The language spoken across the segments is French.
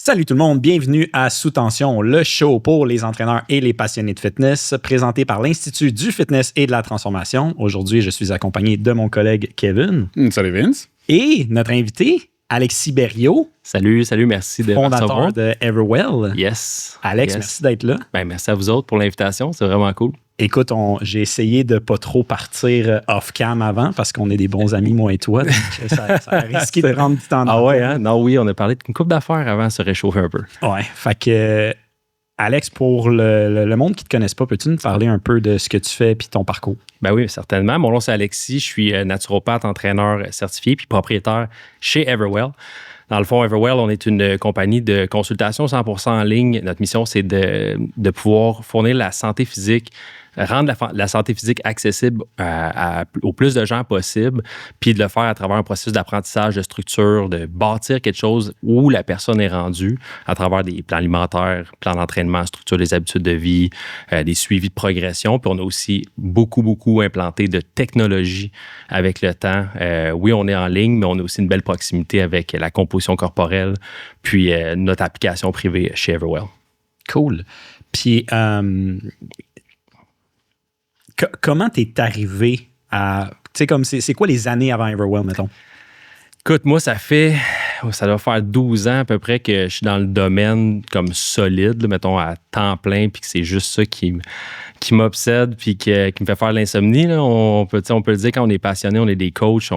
Salut tout le monde, bienvenue à Sous Tension, le show pour les entraîneurs et les passionnés de fitness, présenté par l'Institut du fitness et de la transformation. Aujourd'hui, je suis accompagné de mon collègue Kevin. Salut Vince. Et notre invité, Alexis Berriot. Salut, merci de fondateur de Everwell. Yes. Alex, merci d'être là. Ben, merci à vous autres pour l'invitation, c'est vraiment cool. Écoute, j'ai essayé de pas trop partir off-cam avant parce qu'on est des bons amis, moi et toi. Donc ça a risqué de prendre du temps. Ah ouais, hein? Non, oui, on a parlé d'une couple d'affaires avant de se réchauffer un peu. Ouais, fait que Alex, pour le monde qui ne te connaisse pas, peux-tu nous parler un peu de ce que tu fais puis ton parcours? Ben oui, certainement. Mon nom, c'est Alexis. Je suis naturopathe, entraîneur certifié puis propriétaire chez Everwell. Dans le fond, Everwell, on est une compagnie de consultation 100% en ligne. Notre mission, c'est de pouvoir fournir la santé physique, rendre la santé physique accessible au plus de gens possible, puis de le faire à travers un processus d'apprentissage, de structure, de bâtir quelque chose où la personne est rendue à travers des plans alimentaires, plans d'entraînement, structure des habitudes de vie, des suivis de progression. Puis on a aussi beaucoup implanté de technologie avec le temps. Oui, on est en ligne, mais on a aussi une belle proximité avec la composition corporelle, puis notre application privée chez Everwell. Cool. Puis, comment t'es arrivé à... Tu sais, comme c'est quoi les années avant Everwell, mettons? Écoute, moi, ça doit faire 12 ans à peu près que je suis dans le domaine comme solide, là, mettons, à temps plein, puis que c'est juste ça qui m'obsède puis qui me fait faire l'insomnie. Là. On peut le dire, quand on est passionné, on est des coachs,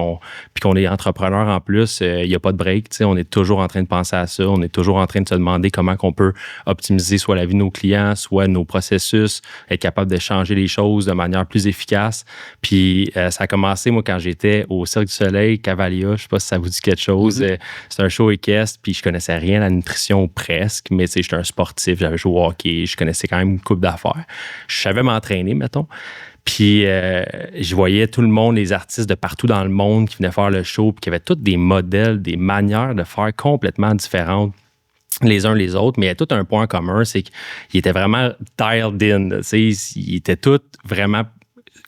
puis qu'on est entrepreneur en plus, il n'y a pas de break. On est toujours en train de penser à ça. On est toujours en train de se demander comment on peut optimiser soit la vie de nos clients, soit nos processus, être capable de changer les choses de manière plus efficace. Puis ça a commencé, moi, quand j'étais au Cirque du Soleil, Cavalia. Je ne sais pas si ça vous dit quelque chose. Mm-hmm. C'est un show équestre, puis je connaissais rien à la nutrition presque, mais j'étais un sportif, j'avais joué au hockey, je connaissais quand même une couple d'affaires. Je savais m'entraîner, mettons. Puis, je voyais tout le monde, les artistes de partout dans le monde qui venaient faire le show, puis qui avaient tous des modèles, des manières de faire complètement différentes les uns les autres, mais il y a tout un point commun, c'est qu'ils étaient vraiment dialed in. Ils étaient tous vraiment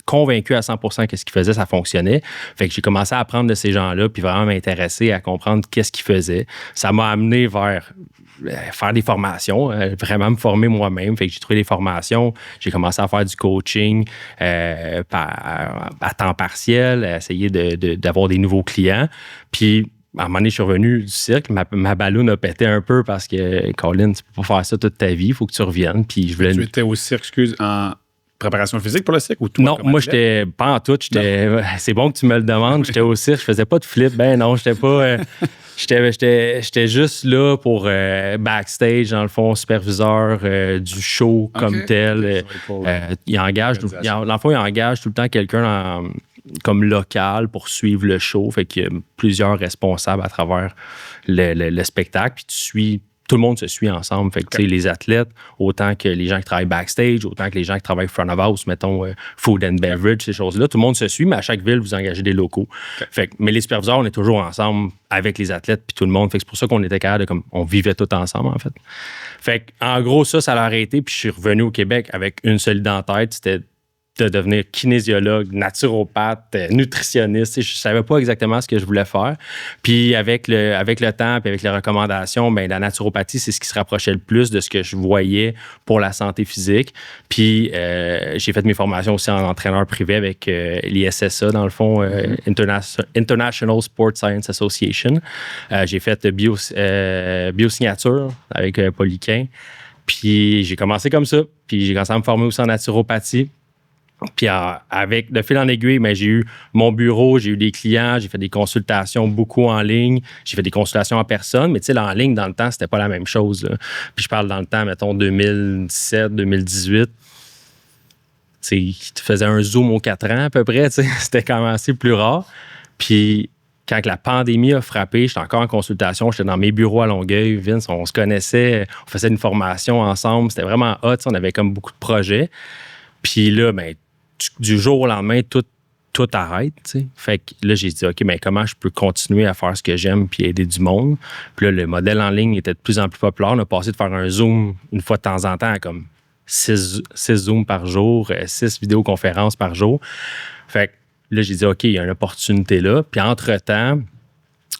convaincu à 100% que ce qu'ils faisaient, ça fonctionnait. Fait que j'ai commencé à apprendre de ces gens-là, puis vraiment m'intéresser à comprendre qu'est-ce qu'ils faisaient. Ça m'a amené vers faire des formations, vraiment me former moi-même. Fait que j'ai trouvé des formations. J'ai commencé à faire du coaching à temps partiel, à essayer d'avoir des nouveaux clients. Puis, à un moment donné, je suis revenu du cirque. Ma balloune a pété un peu parce que, Colin, tu peux pas faire ça toute ta vie. Il faut que tu reviennes. Puis, je voulais... Tu étais au cirque, excuse, en préparation physique pour le cirque ou tout? Non, moi, j'étais pas en tout. C'est bon que tu me le demandes. J'étais au cirque, je faisais pas de flip. Ben non, j'étais pas... J'étais juste là pour backstage, dans le fond, superviseur du show comme tel. Il engage tout le temps quelqu'un comme local pour suivre le show. Fait qu'il y a plusieurs responsables à travers le spectacle. Puis tu suis... Tout le monde se suit ensemble. Fait que, tu sais, les athlètes, autant que les gens qui travaillent backstage, autant que les gens qui travaillent front of house, mettons, food and beverage, ces choses-là, tout le monde se suit, mais à chaque ville, vous engagez des locaux. Okay. Fait que, mais les superviseurs, on est toujours ensemble avec les athlètes puis tout le monde. Fait que c'est pour ça qu'on était capable on vivait tout ensemble, en fait. Fait que, en gros, ça l'a arrêté, puis je suis revenu au Québec avec une seule idée en tête, c'était de devenir kinésiologue, naturopathe, nutritionniste. Je ne savais pas exactement ce que je voulais faire. Puis avec le temps, puis avec les recommandations, ben la naturopathie, c'est ce qui se rapprochait le plus de ce que je voyais pour la santé physique. Puis j'ai fait mes formations aussi en entraîneur privé avec l'ISSA, dans le fond, International Sport Science Association. J'ai fait biosignature avec Paul Liquin. Puis j'ai commencé comme ça. Puis j'ai commencé à me former aussi en naturopathie. Puis de fil en aiguille, ben, j'ai eu mon bureau, j'ai eu des clients, j'ai fait des consultations beaucoup en ligne, j'ai fait des consultations en personne, mais tu sais, en ligne, dans le temps, c'était pas la même chose. Là. Puis je parle dans le temps, mettons, 2017, 2018. Tu faisais un Zoom aux 4 ans à peu près, c'était quand même assez plus rare. Puis quand la pandémie a frappé, j'étais encore en consultation, j'étais dans mes bureaux à Longueuil, Vince, on se connaissait, on faisait une formation ensemble, c'était vraiment hot, on avait comme beaucoup de projets. Puis là, ben, du jour au lendemain, tout arrête, tu sais. Fait que là, j'ai dit, OK, mais comment je peux continuer à faire ce que j'aime puis aider du monde? Puis là, le modèle en ligne était de plus en plus populaire. On a passé de faire un Zoom une fois de temps en temps à comme 6 Zooms par jour, 6 vidéoconférences par jour. Fait que là, j'ai dit, OK, il y a une opportunité là. Puis entre-temps,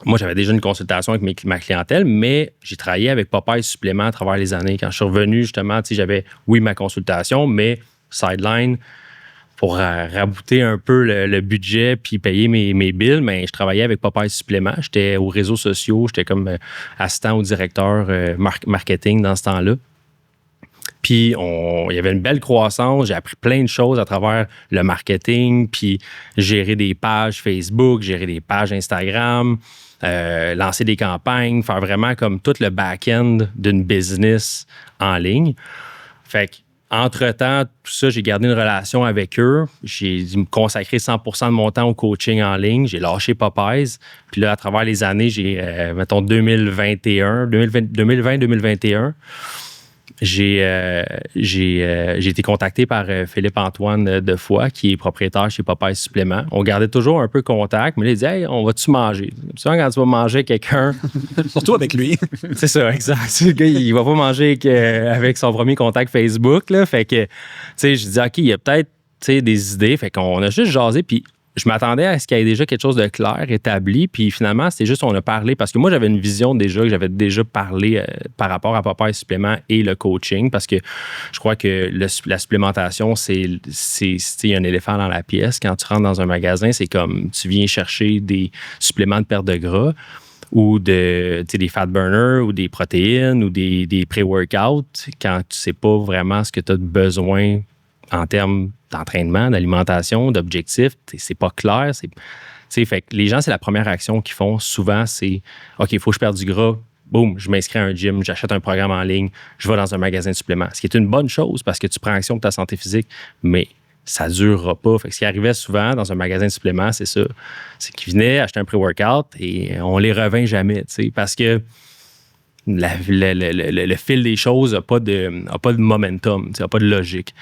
moi, j'avais déjà une consultation avec ma clientèle, mais j'ai travaillé avec Popeye Supplément à travers les années. Quand je suis revenu, justement, j'avais, oui, ma consultation, mais sideline, pour rabouter un peu le budget puis payer mes bills, mais je travaillais avec Popeye Supplément. J'étais aux réseaux sociaux, j'étais comme assistant au directeur marketing dans ce temps-là. Puis, il y avait une belle croissance. J'ai appris plein de choses à travers le marketing, puis gérer des pages Facebook, gérer des pages Instagram, lancer des campagnes, faire vraiment comme tout le back-end d'une business en ligne. Fait que, entre-temps, tout ça, j'ai gardé une relation avec eux. J'ai consacré 100% de mon temps au coaching en ligne. J'ai lâché Popeyes. Puis là, à travers les années, mettons 2020-2021, j'ai été contacté par Philippe-Antoine Defoy, qui est propriétaire chez Popeye Supplément. On gardait toujours un peu contact, mais là, il dit « Hey, on va-tu manger? » Souvent, quand tu vas manger quelqu'un... Surtout avec lui. C'est ça, exact. Le gars, il va pas manger avec son premier contact Facebook. Là. Fait que, tu sais, je dis « OK, il y a peut-être des idées. » Fait qu'on a juste jasé, puis je m'attendais à ce qu'il y ait déjà quelque chose de clair, établi, puis finalement, c'était juste on a parlé, parce que moi, j'avais une vision déjà, que j'avais déjà parlé par rapport à Popeye Supplément et le coaching, parce que je crois que la supplémentation, c'est un éléphant dans la pièce. Quand tu rentres dans un magasin, c'est comme tu viens chercher des suppléments de perte de gras ou des fat burners ou des protéines ou des pré-workouts quand tu sais pas vraiment ce que tu as besoin en termes d'entraînement, d'alimentation, d'objectifs. C'est pas clair. Fait que les gens, c'est la première action qu'ils font souvent, c'est OK, il faut que je perde du gras. Boum, je m'inscris à un gym, j'achète un programme en ligne, je vais dans un magasin de suppléments. Ce qui est une bonne chose parce que tu prends action pour ta santé physique, mais ça ne durera pas. Fait que ce qui arrivait souvent dans un magasin de suppléments, c'est ça. C'est qu'ils venaient acheter un pré-workout et on les revint jamais, parce que le fil des choses n'a pas de momentum, n'a pas de logique.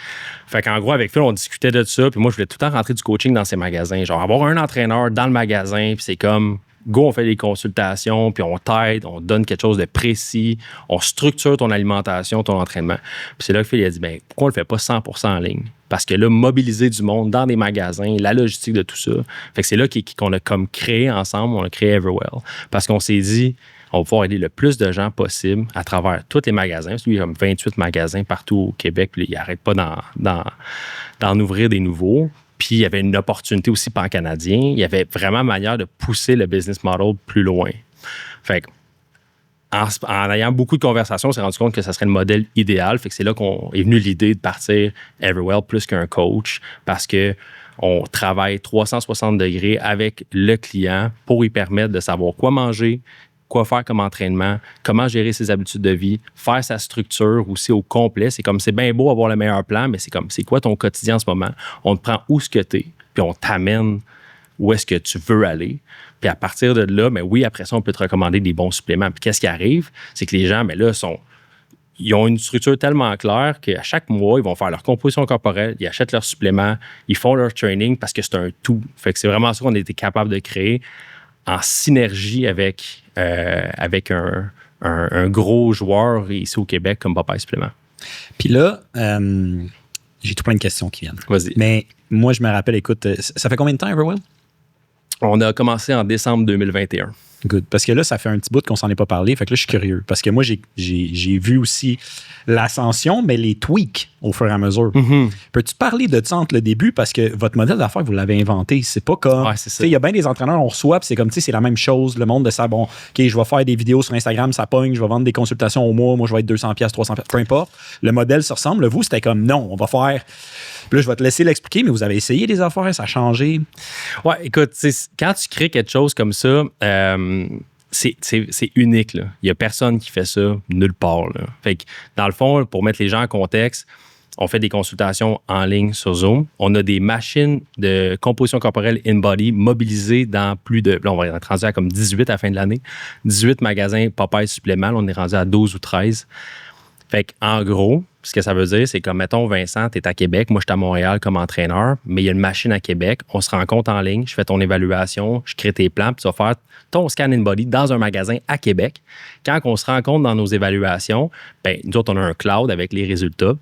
Fait qu'en gros, avec Phil, on discutait de ça, puis moi, je voulais tout le temps rentrer du coaching dans ces magasins. Genre, avoir un entraîneur dans le magasin, puis c'est comme, go, on fait des consultations, puis on t'aide, on donne quelque chose de précis, on structure ton alimentation, ton entraînement. Puis c'est là que Phil a dit, ben pourquoi on le fait pas 100% en ligne? Parce que là, mobiliser du monde dans des magasins, la logistique de tout ça. Fait que c'est là qu'on a comme créé ensemble, on a créé Everwell. Parce qu'on s'est dit, on va pouvoir aider le plus de gens possible à travers tous les magasins. Parce qu'il y a comme 28 magasins partout au Québec, puis il n'arrête pas d'en ouvrir des nouveaux. Puis il y avait une opportunité aussi pan-canadien. Il y avait vraiment manière de pousser le business model plus loin. Fait que, en ayant beaucoup de conversations, on s'est rendu compte que ça serait le modèle idéal. Fait que c'est là qu'on est venu l'idée de partir Everwell plus qu'un coach parce que on travaille 360 degrés avec le client pour lui permettre de savoir quoi manger, quoi faire comme entraînement, comment gérer ses habitudes de vie, faire sa structure aussi au complet. C'est comme, c'est bien beau avoir le meilleur plan, mais c'est comme, c'est quoi ton quotidien en ce moment? On te prend où ce que tu es, puis on t'amène où est-ce que tu veux aller. Puis à partir de là, ben oui, après ça, on peut te recommander des bons suppléments. Puis qu'est-ce qui arrive? C'est que les gens, ben là, ils ont une structure tellement claire qu'à chaque mois, ils vont faire leur composition corporelle, ils achètent leurs suppléments, ils font leur training parce que c'est un tout. Fait que c'est vraiment ça qu'on a été capable de créer en synergie avec un gros joueur ici au Québec comme Popeye Supplément. Puis là, j'ai tout plein de questions qui viennent. Vas-y. Mais moi, je me rappelle, écoute, ça fait combien de temps, Everwell? On a commencé en décembre 2021. Good. Parce que là, ça fait un petit bout qu'on s'en est pas parlé. Fait que là, je suis curieux. Parce que moi, j'ai vu aussi l'ascension, mais les tweaks au fur et à mesure. Mm-hmm. Peux-tu parler de ça entre le début? Parce que votre modèle d'affaires, vous l'avez inventé. C'est pas comme... Ouais, c'est ça. Il y a bien des entraîneurs, on reçoit, puis c'est comme, c'est la même chose. Le monde de ça, bon, OK, je vais faire des vidéos sur Instagram, ça pogne, je vais vendre des consultations au mois, moi, je vais être 200$, 300$, peu importe. Le modèle se ressemble. Vous, c'était comme, non, on va faire... Puis là, je vais te laisser l'expliquer, mais vous avez essayé des affaires, ça a changé. Ouais, écoute, quand tu crées quelque chose comme ça, c'est unique. Là. Il n'y a personne qui fait ça nulle part. Là. Fait que, dans le fond, pour mettre les gens en contexte, on fait des consultations en ligne sur Zoom. On a des machines de composition corporelle in-body mobilisées dans plus de... Là, on va être rendu à comme 18 à la fin de l'année. 18 magasins Popeye Supplément. Là, on est rendu à 12 ou 13. Fait qu'en gros, ce que ça veut dire, c'est comme, mettons, Vincent, tu es à Québec, moi, je suis à Montréal comme entraîneur, mais il y a une machine à Québec, on se rencontre en ligne, je fais ton évaluation, je crée tes plans, puis tu vas faire ton scan in-body dans un magasin à Québec. Quand on se rencontre dans nos évaluations, bien, nous autres, on a un cloud avec les résultats.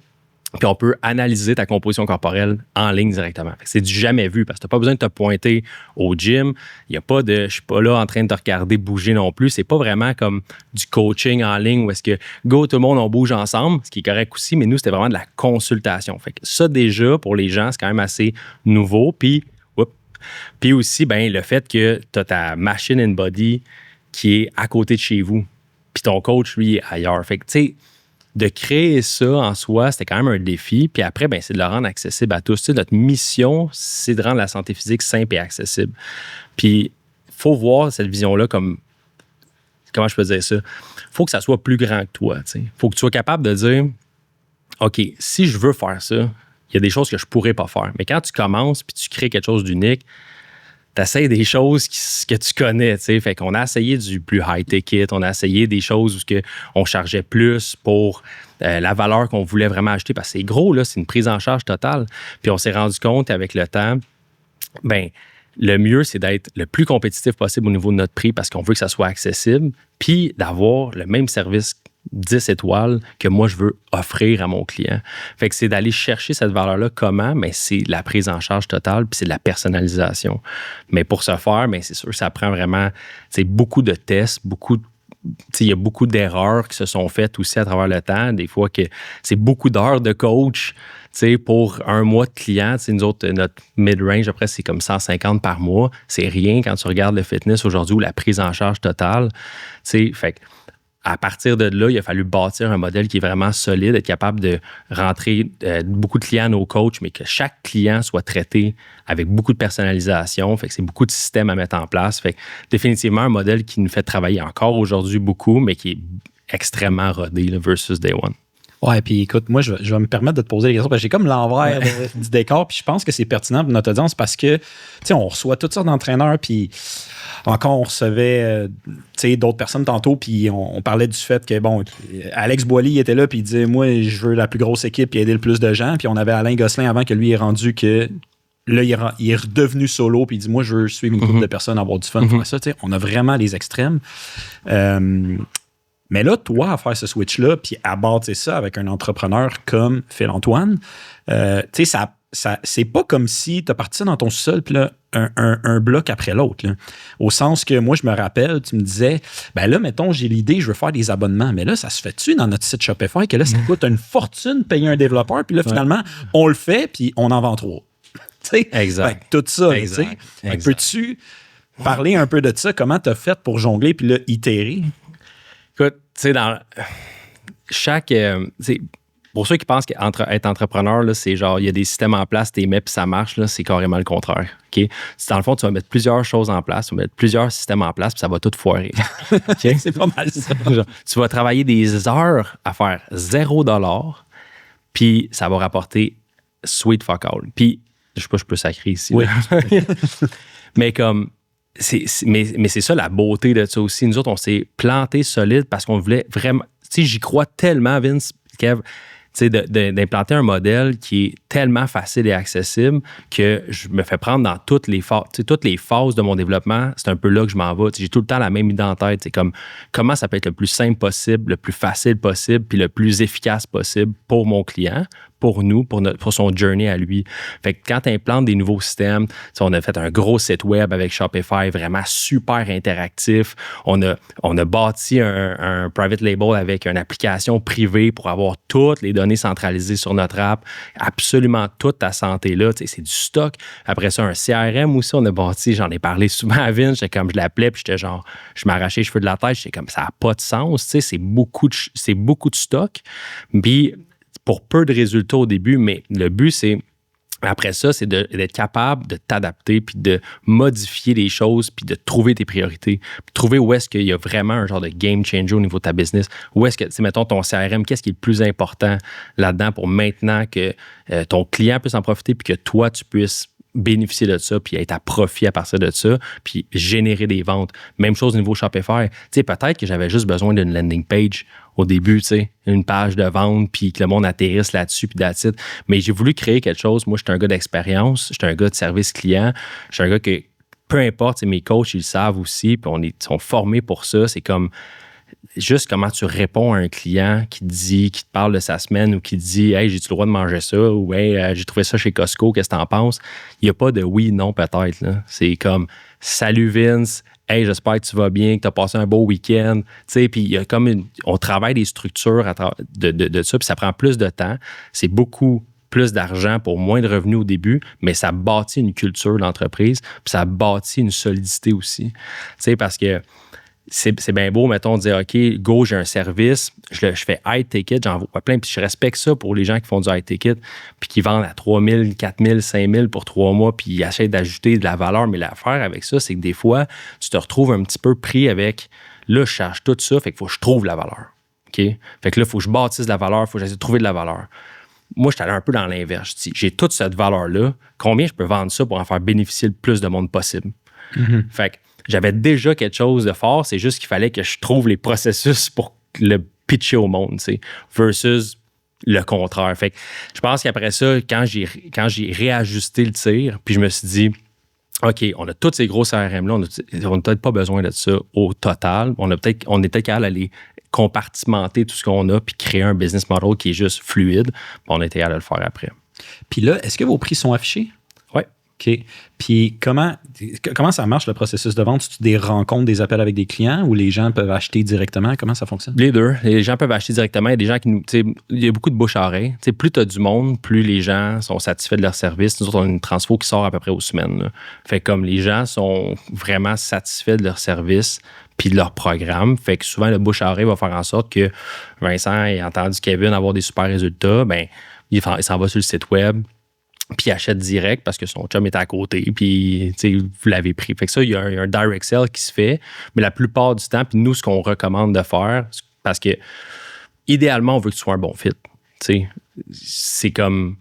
Puis on peut analyser ta composition corporelle en ligne directement. C'est du jamais vu parce que tu n'as pas besoin de te pointer au gym. Il n'y a pas de « je suis pas là en train de te regarder bouger non plus ». C'est pas vraiment comme du coaching en ligne où est-ce que go, tout le monde, on bouge ensemble, ce qui est correct aussi, mais nous, c'était vraiment de la consultation. Fait que ça, déjà, pour les gens, c'est quand même assez nouveau. Puis aussi, ben, le fait que tu as ta machine in body qui est à côté de chez vous, puis ton coach, lui, est ailleurs. Fait que, tu sais, de créer ça en soi, c'était quand même un défi. Puis après, ben, c'est de le rendre accessible à tous. Tu sais, notre mission, c'est de rendre la santé physique simple et accessible. Puis, il faut voir cette vision-là comme... Comment je peux dire ça? Il faut que ça soit plus grand que toi. Il faut que tu sois capable de dire, OK, si je veux faire ça, il y a des choses que je pourrais pas faire. Mais quand tu commences puis tu crées quelque chose d'unique, tu essaies des choses que tu connais, tu sais. Fait qu'on a essayé du plus high-ticket, on a essayé des choses où on chargeait plus pour la valeur qu'on voulait vraiment acheter parce que c'est gros, là, c'est une prise en charge totale. Puis on s'est rendu compte avec le temps, ben le mieux, c'est d'être le plus compétitif possible au niveau de notre prix parce qu'on veut que ça soit accessible, puis d'avoir le même service 10 étoiles que moi, je veux offrir à mon client. Fait que c'est d'aller chercher cette valeur-là. Comment? Mais c'est la prise en charge totale puis c'est de la personnalisation. Mais pour ce faire, mais c'est sûr que ça prend vraiment beaucoup de tests, il y a beaucoup d'erreurs qui se sont faites aussi à travers le temps. Des fois, que c'est beaucoup d'heures de coach pour un mois de client. Nous autres, notre mid-range, après, c'est comme 150 par mois. C'est rien quand tu regardes le fitness aujourd'hui ou la prise en charge totale. Fait que à partir de là, il a fallu bâtir un modèle qui est vraiment solide, être capable de rentrer beaucoup de clients à nos coachs, mais que chaque client soit traité avec beaucoup de personnalisation. Fait que c'est beaucoup de systèmes à mettre en place. Fait que définitivement, un modèle qui nous fait travailler encore aujourd'hui beaucoup, mais qui est extrêmement rodé là, versus Day One. Ouais, puis écoute, moi, je vais me permettre de te poser des questions parce que j'ai comme l'envers du décor, puis je pense que c'est pertinent pour notre audience parce que, tu sais, on reçoit toutes sortes d'entraîneurs, puis encore, on recevait, tu sais, d'autres personnes tantôt, puis on parlait du fait que, bon, Alex Boily était là, puis il disait, moi, je veux la plus grosse équipe et aider le plus de gens, puis on avait Alain Gosselin avant que lui est rendu que là, il est redevenu solo, puis il dit, moi, je veux suivre une couple de personnes, avoir du fun. Ça, tu sais, on a vraiment les extrêmes. Mais là, toi, à faire ce switch-là, puis à bâtir ça avec un entrepreneur comme Phil-Antoine, tu sais, c'est pas comme si tu as parti dans ton sol, puis là, un bloc après l'autre. Là. Au sens que moi, je me rappelle, tu me disais, ben là, mettons, j'ai l'idée, je veux faire des abonnements. Mais là, ça se fait-tu dans notre site Shopify que là, ça coûte une fortune payer un développeur, puis là, finalement, on le fait, puis on en vend 3. Exact. Tout ça, tu sais. Peux-tu parler un peu de ça? Comment tu as fait pour jongler, puis là, itérer? Écoute, tu sais, dans chaque... pour ceux qui pensent qu'être entrepreneur, là, c'est genre, il y a des systèmes en place, tu les mets puis ça marche, là, c'est carrément le contraire. Okay? Dans le fond, tu vas mettre plusieurs choses en place, tu vas mettre plusieurs systèmes en place puis ça va tout foirer. Okay? C'est pas mal ça. Genre, tu vas travailler des heures à faire $0 puis ça va rapporter sweet fuck all. Puis, je sais pas, je peux sacrer ici. Oui. Mais comme... Mais c'est ça la beauté de ça aussi. Nous autres, on s'est planté solide parce qu'on voulait vraiment... Tu sais, j'y crois tellement, Vince, Kev, tu sais, d'implanter un modèle qui est tellement facile et accessible que je me fais prendre dans toutes les phases. Tu sais, toutes les phases de mon développement, c'est un peu là que je m'en vais. Tu sais, j'ai tout le temps la même idée en tête. C'est comme comment ça peut être le plus simple possible, le plus facile possible, puis le plus efficace possible pour mon client, pour nous, pour son journey à lui. Fait que quand tu implantes des nouveaux systèmes, on a fait un gros site web avec Shopify, vraiment super interactif. On a bâti un private label avec une application privée pour avoir toutes les données centralisées sur notre app, absolument toute ta santé là. C'est du stock. Après ça, un CRM aussi, on a bâti, j'en ai parlé souvent à Vince, j'étais comme je l'appelais, puis j'étais genre, je m'arrachais les cheveux de la tête, j'étais comme ça n'a pas de sens, c'est beaucoup de stock. Puis pour peu de résultats au début, mais le but, c'est, après ça, c'est d'être capable de t'adapter puis de modifier les choses puis de trouver tes priorités. Puis trouver où est-ce qu'il y a vraiment un genre de game changer au niveau de ta business. Où est-ce que, tu sais, mettons, ton CRM, qu'est-ce qui est le plus important là-dedans pour maintenant que ton client puisse en profiter puis que toi, tu puisses bénéficier de ça, puis être à profit à partir de ça, puis générer des ventes. Même chose au niveau Shopify. Tu sais, peut-être que j'avais juste besoin d'une landing page au début, tu sais, une page de vente, puis que le monde atterrisse là-dessus, puis that's it. Mais j'ai voulu créer quelque chose. Moi, je suis un gars d'expérience, je suis un gars de service client, je suis un gars que, peu importe, mes coachs, ils le savent aussi, puis ils sont formés pour ça. C'est comme, juste comment tu réponds à un client qui te parle de sa semaine ou qui te dit « Hey, j'ai-tu le droit de manger ça? » ou « Hey, j'ai trouvé ça chez Costco, qu'est-ce que t'en penses? » Il n'y a pas de « oui, non, peut-être. » là. C'est comme « Salut Vince, hey, j'espère que tu vas bien, que tu as passé un beau week-end. » Puis il y a comme on travaille des structures de ça, puis ça prend plus de temps. C'est beaucoup plus d'argent pour moins de revenus au début, mais ça bâtit une culture d'entreprise, puis ça bâtit une solidité aussi. Parce que c'est bien beau, mettons, de dire, OK, go, j'ai un service, je fais high ticket, j'en vois plein, puis je respecte ça pour les gens qui font du high ticket, puis qui vendent à 3 000, 4 000, 5 000 pour 3 mois, puis ils essaient d'ajouter de la valeur. Mais l'affaire avec ça, c'est que des fois, tu te retrouves un petit peu pris avec, là, je charge tout ça, fait qu'il faut que je trouve la valeur. OK? Fait que là, il faut que je bâtisse de la valeur, il faut que j'essaie de trouver de la valeur. Moi, je suis allé un peu dans l'inverse. Je dis, j'ai toute cette valeur-là, combien je peux vendre ça pour en faire bénéficier le plus de monde possible? Mm-hmm. Fait que j'avais déjà quelque chose de fort, c'est juste qu'il fallait que je trouve les processus pour le pitcher au monde, versus le contraire. Fait que je pense qu'après ça, quand j'ai réajusté le tir, puis je me suis dit, OK, on a tous ces gros CRM-là, on n'a peut-être pas besoin de ça au total. On est peut-être capable d'aller compartimenter tout ce qu'on a puis créer un business model qui est juste fluide. On était capable de le faire après. Puis là, est-ce que vos prix sont affichés? Oui. OK. Puis comment ça marche, le processus de vente? C'est-tu des rencontres, des appels avec des clients ou les gens peuvent acheter directement? Comment ça fonctionne? Les deux. Les gens peuvent acheter directement. Il y a des gens il y a beaucoup de bouche à oreille. Plus tu as du monde, plus les gens sont satisfaits de leur service. Nous autres, on a une transfo qui sort à peu près aux semaines. Là. Fait que comme les gens sont vraiment satisfaits de leur service puis de leur programme, fait que souvent, le bouche à oreille va faire en sorte que Vincent ait entendu Kevin avoir des super résultats, ben il s'en va sur le site web, puis il achète direct parce que son chum est à côté, puis vous l'avez pris. Fait que ça, il y a un direct sell qui se fait, mais la plupart du temps, puis nous, ce qu'on recommande de faire, parce que idéalement, on veut que tu sois un bon fit. C'est comme,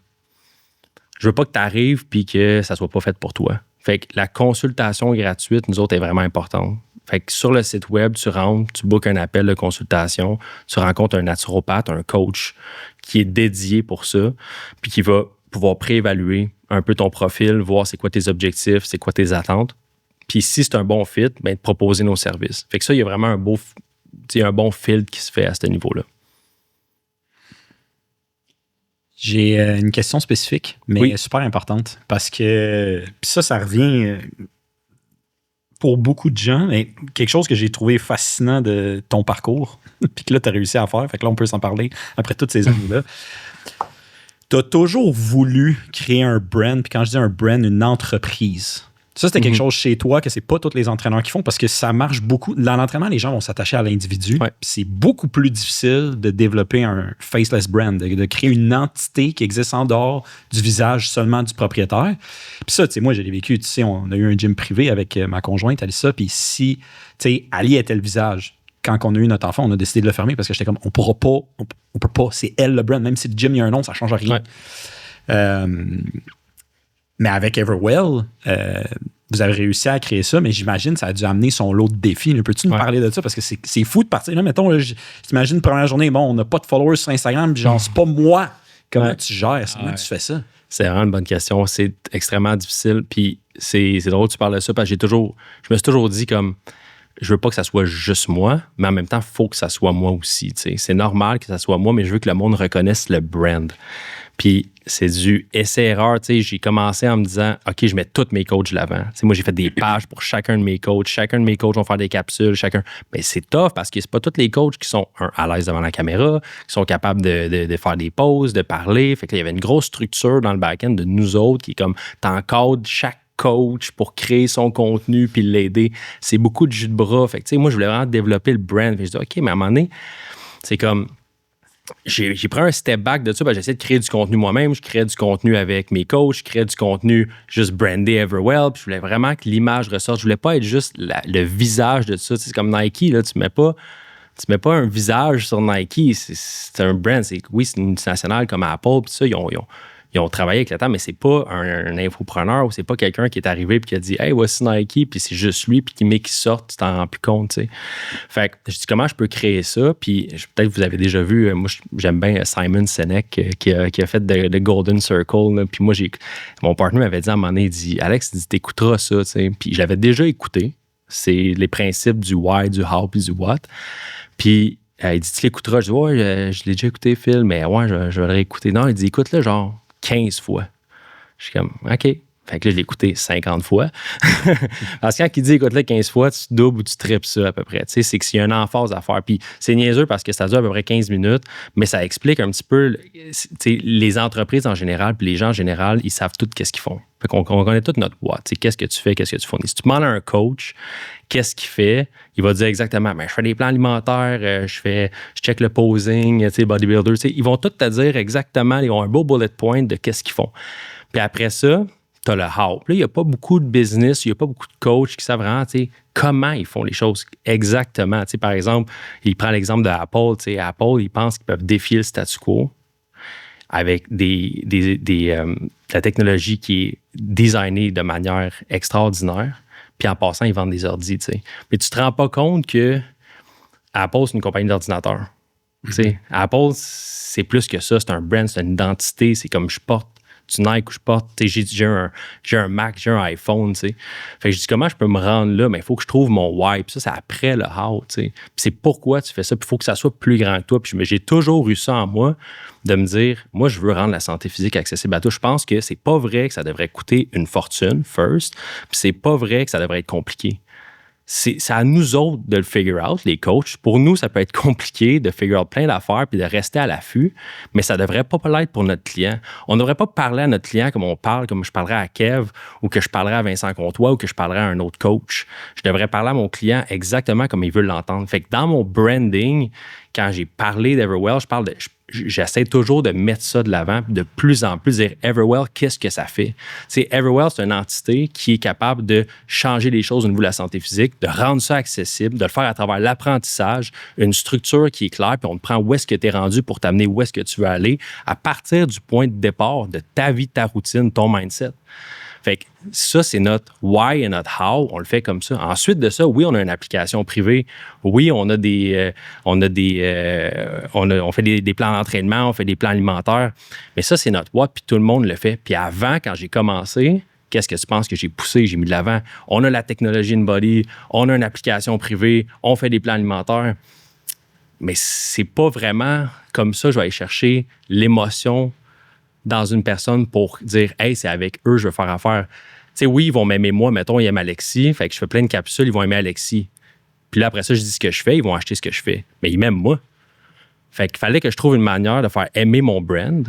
je veux pas que tu arrives puis que ça soit pas fait pour toi. Fait que la consultation gratuite, nous autres, est vraiment importante. Fait que sur le site web, tu rentres, tu bookes un appel de consultation, tu rencontres un naturopathe, un coach qui est dédié pour ça, puis qui va pouvoir préévaluer un peu ton profil, voir c'est quoi tes objectifs, c'est quoi tes attentes. Puis si c'est un bon fit, ben, te proposer nos services. Fait que ça, il y a vraiment un bon filtre qui se fait à ce niveau-là. J'ai une question spécifique, mais super importante, parce que ça revient pour beaucoup de gens, mais quelque chose que j'ai trouvé fascinant de ton parcours, puis que là, tu as réussi à faire, fait que là, on peut s'en parler après toutes ces années-là. Tu as toujours voulu créer un brand, puis quand je dis un brand, une entreprise. Ça, c'était quelque chose chez toi que c'est pas tous les entraîneurs qui font parce que ça marche beaucoup. Dans l'entraînement, les gens vont s'attacher à l'individu. Ouais. C'est beaucoup plus difficile de développer un faceless brand, de créer une entité qui existe en dehors du visage seulement du propriétaire. Puis ça, tu sais, moi, je l'ai vécu. Tu sais, on a eu un gym privé avec ma conjointe, Alissa. Puis si, tu sais, Ali était le visage. Quand on a eu notre enfant, on a décidé de le fermer parce que j'étais comme, on pourra pas, on peut pas. C'est elle le brand. Même si le gym, il y a un nom, ça change rien. Ouais. Mais avec Everwell, vous avez réussi à créer ça, mais j'imagine que ça a dû amener son lot de défis. Peux-tu nous parler de ça? Parce que c'est fou de partir. Là, mettons, t'imagines, première journée, bon, on n'a pas de followers sur Instagram, puis genre, c'est pas moi. Comment tu gères ça? Comment tu fais ça? C'est vraiment une bonne question. C'est extrêmement difficile. Puis c'est drôle que tu parles de ça parce que je me suis toujours dit comme, je veux pas que ça soit juste moi, mais en même temps, il faut que ça soit moi aussi. T'sais. C'est normal que ça soit moi, mais je veux que le monde reconnaisse le brand. Puis c'est du essai-erreur. J'ai commencé en me disant, OK, je mets tous mes coachs de l'avant. Moi, j'ai fait des pages pour chacun de mes coachs. Chacun de mes coachs vont faire des capsules. Mais c'est tough parce que c'est pas tous les coachs qui sont à l'aise devant la caméra, qui sont capables de faire des pauses, de parler. Fait qu'il y avait une grosse structure dans le back-end de nous autres qui est comme, t'encadres chaque coach pour créer son contenu puis l'aider. C'est beaucoup de jus de bras. Fait que, moi, je voulais vraiment développer le brand. Puis je dis, OK, mais à un moment donné, c'est comme, j'ai pris un step back de ça, j'ai essayé de créer du contenu moi-même, je créais du contenu avec mes coachs, je créais du contenu juste brandé Everwell, puis je voulais vraiment que l'image ressorte. Je voulais pas être juste le visage de ça. C'est comme Nike, là, tu mets pas un visage sur Nike, c'est un brand. Oui, c'est une multinationale comme Apple, puis ça, ils ont travaillé avec le temps, mais c'est pas un infopreneur ou c'est pas quelqu'un qui est arrivé et qui a dit « Hey, voici Nike », puis c'est juste lui, puis qui sort, tu t'en rends plus compte, tu sais. Fait que je dis comment je peux créer ça, puis peut-être que vous avez déjà vu, moi j'aime bien Simon Sinek qui a fait The Golden Circle, là, puis mon partenaire m'avait dit à un moment donné, il dit « Alex, t'écouteras ça », tu sais. Puis je l'avais déjà écouté, C'est les principes du why, du how puis du what. Puis il dit, tu l'écouteras. Je dis, ouais, je l'ai déjà écouté, Phil, mais ouais, je vais le réécouter. Non, il dit, écoute-le genre 15 fois. Je suis comme, OK. Fait que là, je l'ai écouté 50 fois. Parce que quand il dit écoute-le 15 fois, tu doubles ou tu tripes ça à peu près. Tu sais, c'est qu'il y a une emphase à faire. Puis c'est niaiseux parce que ça dure à peu près 15 minutes, mais ça explique un petit peu, tu sais, les entreprises en général, puis les gens en général, ils savent tout qu'est-ce qu'ils font. Fait qu'on connaît toute notre boîte. Tu sais, qu'est-ce que tu fais, qu'est-ce que tu fournis. Si tu demandes à un coach qu'est-ce qu'il fait, il va te dire exactement, ben, je fais des plans alimentaires, je check le posing, tu sais, bodybuilder. Tu sais, ils vont tout te dire exactement, ils ont un beau bullet point de qu'est-ce qu'ils font. Puis après ça, tu as le how. Puis là, il n'y a pas beaucoup de business, il n'y a pas beaucoup de coachs qui savent vraiment comment ils font les choses exactement. Tu sais, par exemple, il prend l'exemple de Apple. Tu sais, Apple, ils pensent qu'ils peuvent défier le statu quo avec la technologie qui est designée de manière extraordinaire. Puis en passant, ils vendent des ordis. Tu sais. Mais tu ne te rends pas compte que Apple, c'est une compagnie d'ordinateurs. Tu sais, Apple, c'est plus que ça. C'est un brand, c'est une identité. C'est comme je porte du Nike où je porte, j'ai un Mac, j'ai un iPhone, tu sais. Fait que je dis comment je peux me rendre là, mais il faut que je trouve mon why. Puis ça, c'est après le how, tu sais. Puis c'est pourquoi tu fais ça, puis il faut que ça soit plus grand que toi. Puis j'ai toujours eu ça en moi, de me dire, moi, je veux rendre la santé physique accessible à tous. Je pense que c'est pas vrai que ça devrait coûter une fortune, first, puis c'est pas vrai que ça devrait être compliqué. C'est à nous autres de le figure out, les coachs. Pour nous, ça peut être compliqué de figure out plein d'affaires puis de rester à l'affût, mais ça devrait pas l'être pour notre client. On ne devrait pas parler à notre client comme je parlerais à Kev ou que je parlerais à Vincent Comtois ou que je parlerais à un autre coach. Je devrais parler à mon client exactement comme il veut l'entendre. Fait que dans mon branding, quand j'ai parlé d'Everwell, j'essaie toujours de mettre ça de l'avant, de plus en plus dire Everwell, qu'est-ce que ça fait? T'sais, Everwell, c'est une entité qui est capable de changer les choses au niveau de la santé physique, de rendre ça accessible, de le faire à travers l'apprentissage, une structure qui est claire, puis on te prend où est-ce que tu es rendu pour t'amener où est-ce que tu veux aller à partir du point de départ de ta vie, ta routine, ton mindset. Fait que ça, c'est notre why et notre how. On le fait comme ça. Ensuite de ça, oui, on a une application privée. Oui, on fait des plans d'entraînement, on fait des plans alimentaires. Mais ça, c'est notre what, puis tout le monde le fait. Puis avant, quand j'ai commencé, qu'est-ce que tu penses que j'ai poussé, j'ai mis de l'avant? On a la technologie InBody, on a une application privée, on fait des plans alimentaires. Mais c'est pas vraiment comme ça, je vais aller chercher l'émotion dans une personne pour dire « Hey, c'est avec eux, je veux faire affaire. » Tu sais, oui, ils vont m'aimer moi. Mettons, ils aiment Alexis. Fait que je fais plein de capsules, ils vont aimer Alexis. Puis là, après ça, je dis ce que je fais, ils vont acheter ce que je fais. Mais ils m'aiment moi. Fait qu'il fallait que je trouve une manière de faire aimer mon brand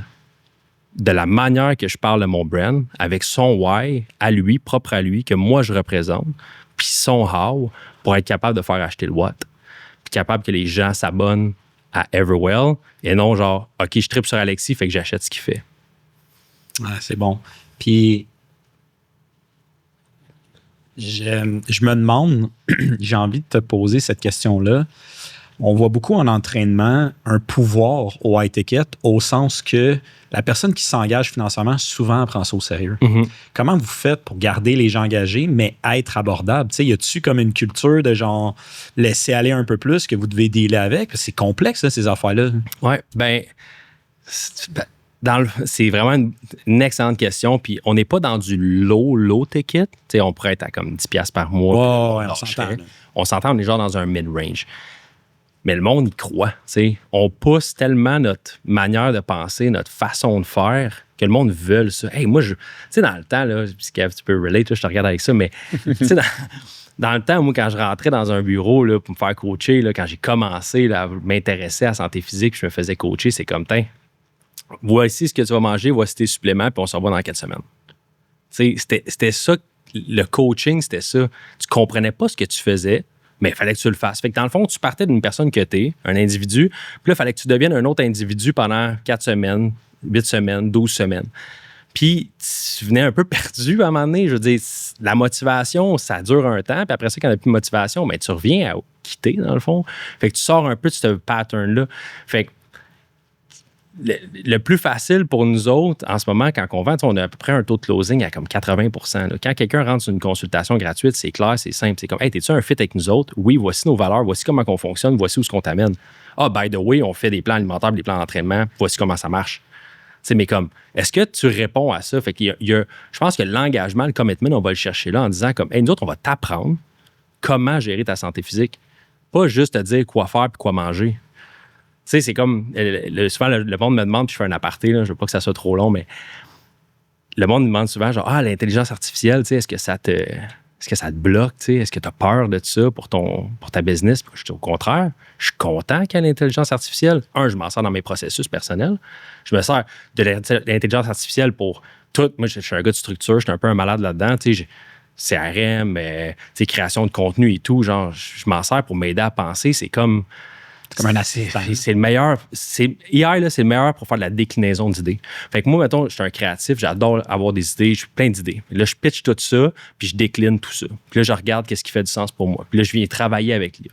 de la manière que je parle de mon brand, avec son why à lui, propre à lui, que moi, je représente, puis son how pour être capable de faire acheter le what. Puis capable que les gens s'abonnent à Everwell et non genre « OK, je tripe sur Alexis, fait que j'achète ce qu'il fait. » Ouais, c'est bon. Puis, je me demande, j'ai envie de te poser cette question-là. On voit beaucoup en entraînement un pouvoir au high ticket au sens que la personne qui s'engage financièrement souvent prend ça au sérieux. Mm-hmm. Comment vous faites pour garder les gens engagés, mais être abordable? Tu sais, y a-tu comme une culture de genre laisser aller un peu plus que vous devez dealer avec? Parce que c'est complexe, là, ces affaires-là. Oui, c'est vraiment une excellente question. Puis on n'est pas dans du low ticket. T'sais, on pourrait être à comme 10$ par mois. Ouais, on s'entend. On s'entend, on est genre dans un mid-range. Mais le monde y croit. T'sais. On pousse tellement notre manière de penser, notre façon de faire, que le monde veut ça. Hey, moi, tu sais, dans le temps, là, tu peux relate, là, je te regarde avec ça, mais tu sais, dans le temps, moi, quand je rentrais dans un bureau là, pour me faire coacher, là, quand j'ai commencé là, à m'intéresser à la santé physique, je me faisais coacher, c'est comme, voici ce que tu vas manger, voici tes suppléments, puis on se revoit dans 4 semaines. C'était ça, le coaching, c'était ça. Tu comprenais pas ce que tu faisais, mais il fallait que tu le fasses. Fait que dans le fond, tu partais d'une personne que t'es, un individu, puis là, il fallait que tu deviennes un autre individu pendant 4 semaines, 8 semaines, 12 semaines. Puis tu venais un peu perdu à un moment donné. Je veux dire, la motivation, ça dure un temps, puis après ça, quand il n'y a plus de motivation, ben, tu reviens à quitter, dans le fond. Fait que tu sors un peu de ce pattern-là. Fait que le plus facile pour nous autres, en ce moment, quand on vend, on a à peu près un taux de closing à comme 80%. Là. Quand quelqu'un rentre sur une consultation gratuite, c'est clair, c'est simple. C'est comme, hey, t'es-tu un fit avec nous autres? Oui, voici nos valeurs, voici comment on fonctionne, voici où est-ce qu'on t'amène. Ah, by the way, on fait des plans alimentaires, des plans d'entraînement, voici comment ça marche. T'sais, mais comme, est-ce que tu réponds à ça? Fait qu'il y a, je pense que l'engagement, le commitment, on va le chercher là en disant comme, hey, nous autres, on va t'apprendre comment gérer ta santé physique. Pas juste te dire quoi faire puis quoi manger. Tu sais, c'est comme... souvent, le monde me demande, puis je fais un aparté, là, je veux pas que ça soit trop long, mais le monde me demande souvent, genre, l'intelligence artificielle, tu sais, est-ce que ça te bloque, tu sais? Est-ce que tu as peur de ça pour ta business? Puis je dis au contraire, je suis content qu'il y ait l'intelligence artificielle. Je m'en sers dans mes processus personnels. Je me sers de l'intelligence artificielle pour tout. Moi, je suis un gars de structure, je suis un peu un malade là-dedans, tu sais. CRM, création de contenu et tout, genre, je m'en sers pour m'aider à penser. C'est comme un assistant. C'est le meilleur. AI, là, c'est le meilleur pour faire de la déclinaison d'idées. Fait que moi, mettons, je suis un créatif, j'adore avoir des idées, j'ai plein d'idées. Là, je pitch tout ça, puis je décline tout ça. Puis là, je regarde qu'est-ce qui fait du sens pour moi. Puis là, je viens travailler avec l'IA.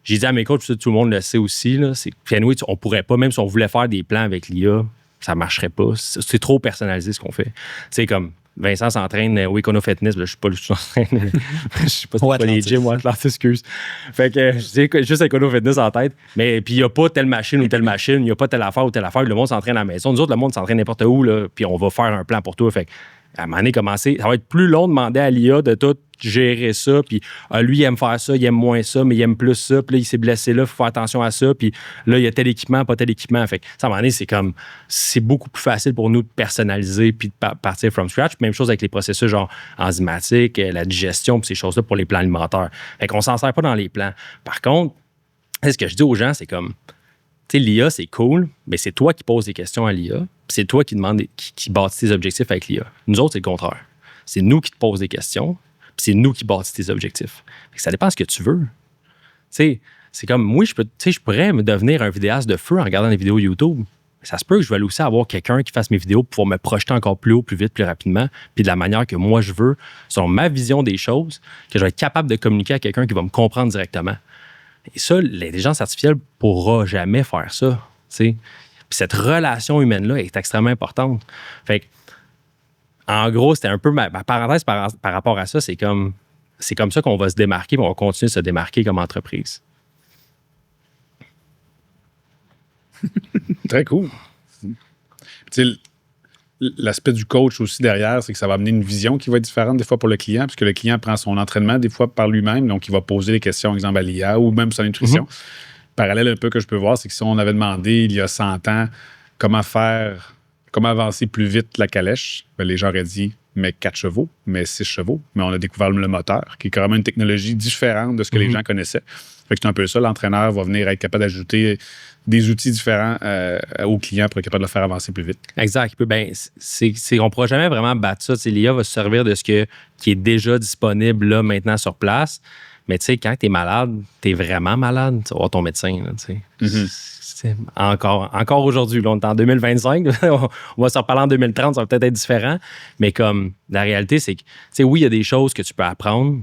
J'ai dit à mes coachs, tout le monde le sait aussi, là, puis anyway, on pourrait pas, même si on voulait faire des plans avec l'IA, ça marcherait pas. C'est trop personnalisé ce qu'on fait. C'est comme Vincent s'entraîne au Econo Fitness. Là, je suis pas en train je sais pas si c'est les gyms ou Atlantis, excuse. Fait que j'ai juste Econo Fitness en tête. Mais puis il n'y a pas telle machine ou telle machine, il n'y a pas telle affaire ou telle affaire. Le monde s'entraîne à la maison. Nous autres, le monde s'entraîne n'importe où, là, puis on va faire un plan pour toi. Fait que, à un moment donné, ça va être plus long de demander à l'IA de tout gérer ça, puis lui, il aime faire ça, il aime moins ça, mais il aime plus ça, puis là, il s'est blessé là, il faut faire attention à ça, puis là, il y a tel équipement, pas tel équipement. Fait que, à un moment donné, c'est beaucoup plus facile pour nous de personnaliser puis de partir from scratch. Même chose avec les processus genre enzymatiques, la digestion, puis ces choses-là pour les plans alimentaires. Fait qu'on s'en sert pas dans les plans. Par contre, ce que je dis aux gens, c'est comme, tu sais, l'IA, c'est cool, mais c'est toi qui poses des questions à l'IA, puis c'est toi qui demande, qui bâtit tes objectifs avec l'IA. Nous autres, c'est le contraire. C'est nous qui te posons des questions, puis c'est nous qui bâtissons tes objectifs. Fait que ça dépend de ce que tu veux. Tu sais, c'est comme, moi, je pourrais me devenir un vidéaste de feu en regardant des vidéos YouTube. Ça se peut que je veuille aussi avoir quelqu'un qui fasse mes vidéos pour pouvoir me projeter encore plus haut, plus vite, plus rapidement, puis de la manière que moi je veux, selon ma vision des choses, que je vais être capable de communiquer à quelqu'un qui va me comprendre directement. Et ça, l'intelligence artificielle ne pourra jamais faire ça. T'sais. Puis cette relation humaine-là est extrêmement importante. Fait que, en gros, c'était un peu ma parenthèse par rapport à ça. C'est comme ça qu'on va se démarquer, puis on va continuer de se démarquer comme entreprise. Très cool. L'aspect du coach aussi derrière, c'est que ça va amener une vision qui va être différente des fois pour le client, puisque le client prend son entraînement des fois par lui-même, donc il va poser des questions, exemple à l'IA ou même sa nutrition. Parallèle un peu que je peux voir, c'est que si on avait demandé il y a 100 ans comment avancer plus vite la calèche, ben, les gens auraient dit mais 4 chevaux, mais 6 chevaux, mais on a découvert le moteur, qui est carrément une technologie différente de ce que les gens connaissaient. Fait que c'est un peu ça, l'entraîneur va venir être capable d'ajouter des outils différents aux clients pour être capable de le faire avancer plus vite. Exact. Ben, on ne pourra jamais vraiment battre ça. L'IA va se servir de qui est déjà disponible là, maintenant sur place. Mais tu sais, quand tu es malade, tu es vraiment malade, tu vas voir ton médecin. Là, encore aujourd'hui, là, on est en 2025, on va se reparler en 2030, ça va peut-être être différent. Mais comme la réalité, c'est que oui, il y a des choses que tu peux apprendre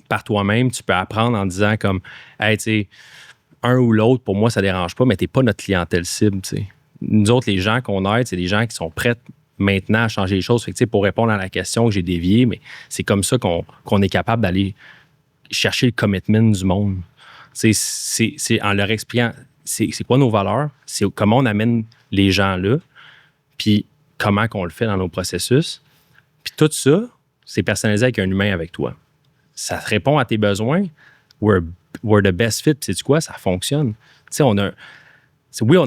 par toi-même. Tu peux apprendre en disant comme, hey, tu sais, un ou l'autre, pour moi, ça ne dérange pas, mais tu n'es pas notre clientèle cible. T'sais. Nous autres, les gens qu'on aide, c'est des gens qui sont prêts maintenant à changer les choses. Fait que, pour répondre à la question que j'ai déviée, mais c'est comme ça qu'on est capable d'aller chercher le commitment du monde. C'est en leur expliquant c'est quoi nos valeurs, c'est comment on amène les gens là, puis comment qu'on le fait dans nos processus. Puis tout ça, c'est personnalisé avec un humain avec toi. Ça répond à tes besoins. We're the best fit. Puis sais-tu quoi? Ça fonctionne. Tu sais, on a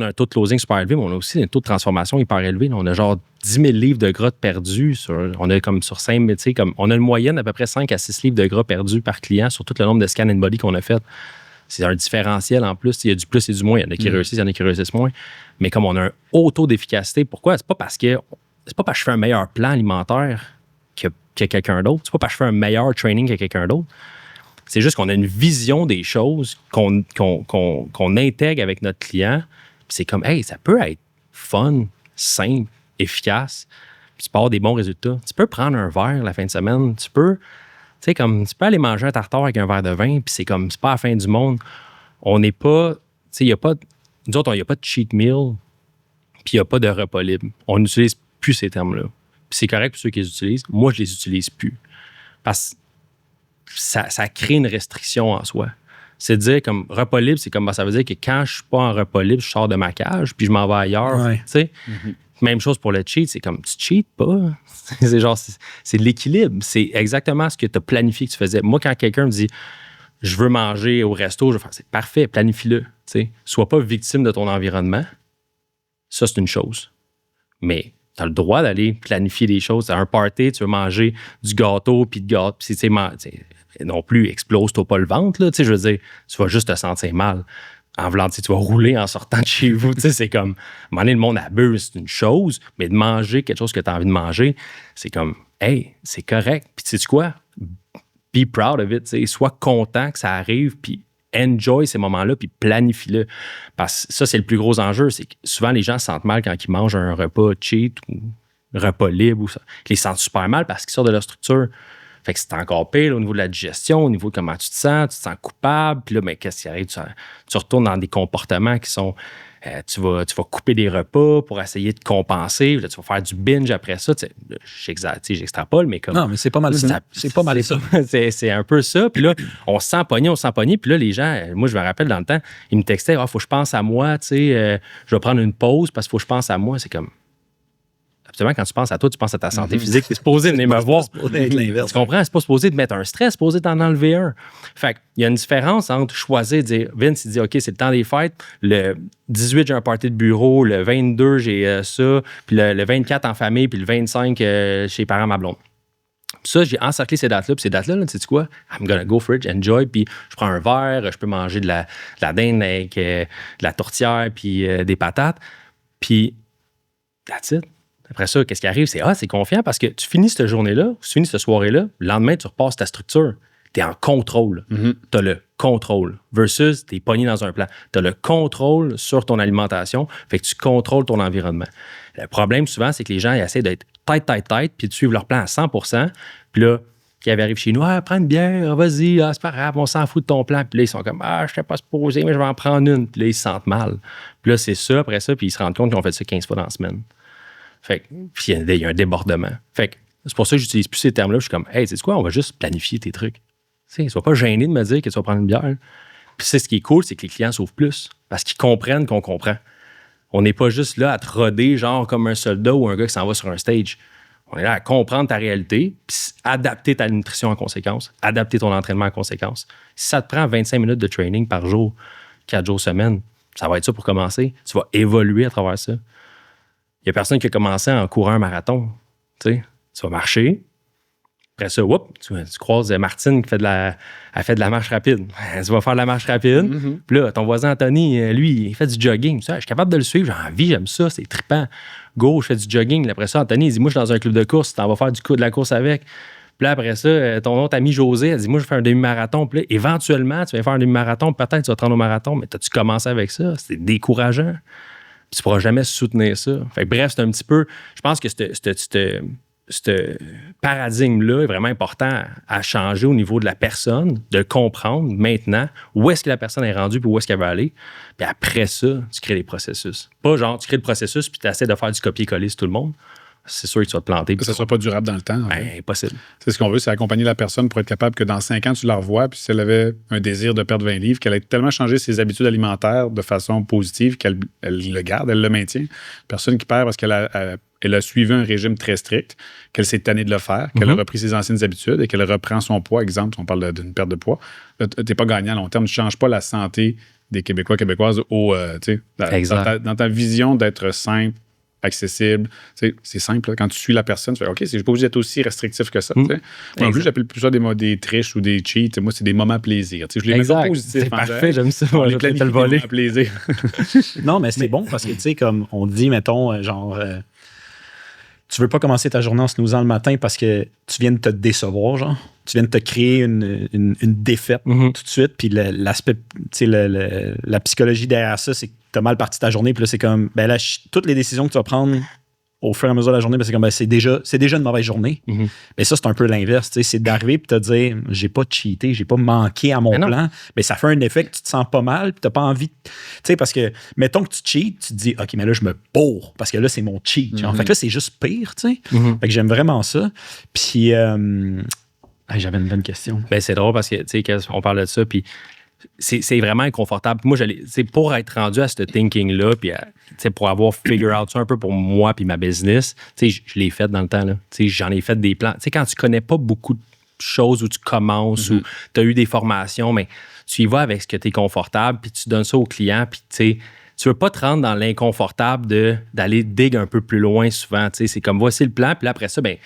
un taux de closing super élevé, mais on a aussi un taux de transformation hyper élevé. On a genre 10 000 livres de gras perdus. On a comme sur 5 000, tu sais, comme on a une moyenne d'à peu près 5 à 6 livres de gras perdus par client sur tout le nombre de scan and body qu'on a fait. C'est un différentiel en plus. Il y a du plus et du moins. Il y en a qui réussissent, il y en a qui réussissent moins. Mais comme on a un haut taux d'efficacité, pourquoi? C'est pas parce que je fais un meilleur plan alimentaire que quelqu'un d'autre. C'est pas parce que je fais un meilleur training que quelqu'un d'autre. C'est juste qu'on a une vision des choses qu'on intègre avec notre client. Puis c'est comme, hey, ça peut être fun, simple, efficace. Puis tu peux avoir des bons résultats. Tu peux prendre un verre la fin de semaine. Tu peux aller manger un tartare avec un verre de vin. Puis c'est pas la fin du monde. On n'est pas, il n'y a pas, nous autres, il n'y a pas de cheat meal. Puis il n'y a pas de repas libre. On n'utilise plus ces termes-là. Puis c'est correct pour ceux qui les utilisent. Moi, je les utilise plus. Parce que ça crée une restriction en soi. C'est de dire, comme, repas libre, c'est comme, ça veut dire que quand je suis pas en repas libre, je sors de ma cage, puis je m'en vais ailleurs, Ouais. tu sais. Même chose pour le cheat, c'est comme, tu cheats pas. C'est genre, c'est de l'équilibre. C'est exactement ce que tu as planifié que tu faisais. Moi, quand quelqu'un me dit, je veux manger au resto, je vais faire, c'est parfait, planifie-le, tu sais. Sois pas victime de ton environnement. Ça, c'est une chose. Mais tu as le droit d'aller planifier des choses. Tu as un party, tu veux manger du gâteau, puis de gâteau, puis non plus, explose-toi pas le ventre, là, tu sais, je veux dire, tu vas juste te sentir mal. En voulant, tu vas rouler en sortant de chez vous, tu sais, c'est comme, à un moment donné, le monde abuse, c'est une chose, mais de manger quelque chose que tu as envie de manger, c'est comme, hey, c'est correct. Puis tu sais quoi? Be proud of it, tu sais, sois content que ça arrive, puis enjoy ces moments-là, puis planifie-le. Parce que ça, c'est le plus gros enjeu, c'est que souvent, les gens se sentent mal quand ils mangent un repas cheat ou repas libre, ou ça. Ils se sentent super mal parce qu'ils sortent de leur structure. Fait que c'est encore pire là, au niveau de la digestion, au niveau de comment tu te sens coupable, puis là, mais qu'est-ce qui arrive? Tu retournes dans des comportements qui sont... tu vas couper des repas pour essayer de compenser, là, tu vas faire du binge après ça. J'extrapole, mais comme... Non, mais c'est pas mal ça. C'est pas mal ça. C'est un peu ça. Puis là, on se sent pogné. Puis là, les gens, moi, je me rappelle dans le temps, ils me textaient, faut que je pense à moi, tu sais, je vais prendre une pause parce qu'il faut que je pense à moi. C'est comme... Absolument, quand tu penses à toi, tu penses à ta santé physique. Tu es supposé venir me voir. Tu comprends? C'est pas supposé de mettre un stress, c'est supposé d'en enlever un. Fait qu'il y a une différence entre choisir, dire, Vince, il dit, OK, c'est le temps des fêtes. Le 18, j'ai un party de bureau. Le 22, j'ai ça. Puis le 24 en famille. Puis le 25, chez les parents, ma blonde. Puis ça, j'ai encerclé ces dates-là. Puis ces dates-là, tu sais quoi? I'm gonna go for it, enjoy. Puis je prends un verre, je peux manger de la dinde avec de la tourtière, puis des patates. Puis, that's it. Après ça, qu'est-ce qui arrive? C'est confiant parce que tu finis cette journée-là, tu finis cette soirée-là, le lendemain, tu repasses ta structure. Tu es en contrôle. Tu as le contrôle versus tu es pogné dans un plan. Tu as le contrôle sur ton alimentation, fait que tu contrôles ton environnement. Le problème, souvent, c'est que les gens ils essaient d'être tight, puis de suivre leur plan à 100%. Puis là, qui arrivent chez nous, prends une bière, vas-y, c'est pas grave, on s'en fout de ton plan. Puis là, ils sont comme, je n'étais pas supposé, mais je vais en prendre une. Puis là, ils se sentent mal. Puis là, c'est ça, après ça, puis ils se rendent compte qu'ils ont fait ça 15 fois dans la semaine. Fait que, puis il y a un débordement. Fait que c'est pour ça que j'utilise plus ces termes-là. Je suis comme, hey, tu sais quoi, on va juste planifier tes trucs. Tu sais, sois pas gêné de me dire que tu vas prendre une bière. Puis c'est ce qui est cool, c'est que les clients s'ouvrent plus parce qu'ils comprennent qu'on comprend. On n'est pas juste là à te roder, genre comme un soldat ou un gars qui s'en va sur un stage. On est là à comprendre ta réalité, puis adapter ta nutrition en conséquence, adapter ton entraînement en conséquence. Si ça te prend 25 minutes de training par jour, 4 jours semaine, ça va être ça pour commencer. Tu vas évoluer à travers ça. Il n'y a personne qui a commencé en courant un marathon. Tu vas marcher. Après ça, tu croises Martine qui fait de la marche rapide. Tu vas faire de la marche rapide. Puis là, ton voisin Anthony, lui, il fait du jogging. Je suis capable de le suivre. J'ai envie, j'aime ça, c'est trippant. Go, je fais du jogging. Après ça, Anthony, il dit, moi, je suis dans un club de course. Tu vas faire de la course avec. Puis là, après ça, ton autre ami José, elle dit, moi, je fais un demi-marathon. Puis là, éventuellement, tu vas faire un demi-marathon. Peut-être tu vas te rendre au marathon. Mais as-tu commencé avec ça? C'est décourageant. Puis tu ne pourras jamais soutenir ça. Fait que, bref, c'est un petit peu... Je pense que ce paradigme-là est vraiment important à changer au niveau de la personne, de comprendre maintenant où est-ce que la personne est rendue puis où est-ce qu'elle veut aller. Puis après ça, tu crées des processus. Pas genre, tu crées le processus puis tu essaies de faire du copier-coller sur tout le monde. C'est sûr que tu vas te planter. Ça ne sera pas durable dans le temps. Impossible. C'est ce qu'on veut, c'est accompagner la personne pour être capable que dans 5 ans, tu la revois, puis si elle avait un désir de perdre 20 livres, qu'elle ait tellement changé ses habitudes alimentaires de façon positive qu'elle le garde, elle le maintient. Personne qui perd parce qu'elle a suivi un régime très strict, qu'elle s'est tannée de le faire, qu'elle a repris ses anciennes habitudes et qu'elle reprend son poids. Exemple, on parle d'une perte de poids. Tu n'es pas gagnant à long terme. Tu ne changes pas la santé des Québécois, Québécoises dans ta vision d'être simple, accessible. C'est simple. Là. Quand tu suis la personne, tu fais OK, je suis pas obligé d'être aussi restrictif que ça. Moi, en plus, j'appelle plus ça des triches ou des cheats. Moi, c'est des moments plaisir. Je les mets pas positifs. C'est parfait, j'aime ça. On les planifie le voler. Plaisir. Non, mais c'est bon parce que, tu sais, comme on dit, mettons, genre, tu veux pas commencer ta journée en snoozant le matin parce que tu viens de te décevoir, genre. Tu viens de te créer une défaite tout de suite. Puis l'aspect, tu sais, la psychologie derrière ça, c'est que tu as mal parti ta journée. Puis là, c'est comme, ben là, toutes les décisions que tu vas prendre au fur et à mesure de la journée, ben c'est comme, ben c'est déjà une mauvaise journée. Mais ça, c'est un peu l'inverse. Tu sais, c'est d'arriver et te dire, j'ai pas cheaté, j'ai pas manqué à mon plan. Mais ça fait un effet que tu te sens pas mal. Puis tu n'as pas envie. Tu sais, parce que, mettons que tu cheats, tu te dis, OK, mais là, je me bourre parce que là, c'est mon cheat. Genre. Fait que là, c'est juste pire. Tu sais. Fait que j'aime vraiment ça. Puis, j'avais une bonne question. Ben, c'est drôle parce que, tu sais, on parle de ça. Puis, c'est vraiment inconfortable. Moi, pour être rendu à ce thinking-là, puis pour avoir figure out ça un peu pour moi puis ma business, je l'ai fait dans le temps. Là. J'en ai fait des plans. Quand tu connais pas beaucoup de choses où tu commences, ou tu as eu des formations, mais tu y vas avec ce que tu es confortable, puis tu donnes ça au client, puis tu veux pas te rendre dans l'inconfortable d'aller dig un peu plus loin souvent. C'est comme, voici le plan, puis là, après ça, ben,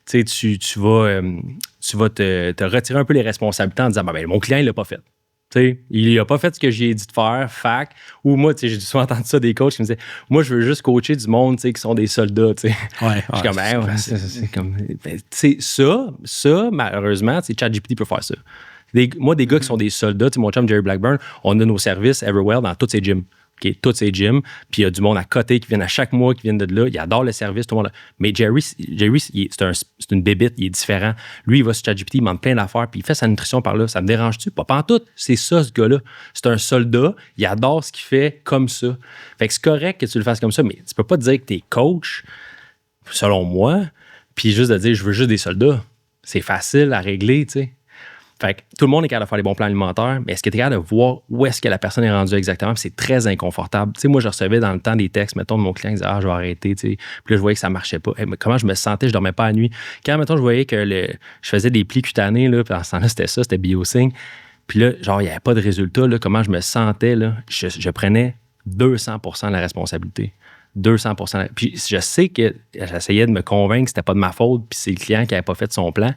tu vas te retirer un peu les responsabilités en disant, ben, mon client, il l'a pas fait. Il n'a pas fait ce que j'ai dit de faire, fac. Ou moi, j'ai souvent entendu ça des coachs qui me disaient, moi, je veux juste coacher du monde qui sont des soldats. Je suis comme, c'est comme, ça, malheureusement, ChatGPT peut faire ça. Moi, des gars qui sont des soldats, mon chum Jerry Blackburn, on a nos services everywhere dans tous ces gyms. Okay, tous ces gyms, puis il y a du monde à côté qui viennent à chaque mois, qui viennent de là. Il adore le service, tout le monde. Mais Jerry c'est une bébite, il est différent. Lui, il va sur ChatGPT, il demande plein d'affaires, puis il fait sa nutrition par là. Ça me dérange-tu? Pas pantoute. C'est ça, ce gars-là. C'est un soldat, il adore ce qu'il fait comme ça. Fait que c'est correct que tu le fasses comme ça, mais tu peux pas te dire que t'es coach, selon moi, puis juste de dire, je veux juste des soldats. C'est facile à régler, tu sais. Fait que tout le monde est capable de faire des bons plans alimentaires, mais est-ce que tu es capable de voir où est-ce que la personne est rendue exactement? Puis c'est très inconfortable. Tu sais, moi, je recevais dans le temps des textes, mettons, de mon client qui disait, je vais arrêter, tu sais. Puis là, je voyais que ça marchait pas. Mais comment je me sentais? Je dormais pas la nuit. Quand, mettons, je voyais que je faisais des plis cutanés, là, puis en ce temps-là, c'était BioSync. Puis là, il n'y avait pas de résultat, là. Comment je me sentais, là? Je prenais 200% de la responsabilité. 200%. Puis je sais que j'essayais de me convaincre que c'était pas de ma faute, puis c'est le client qui n'avait pas fait son plan,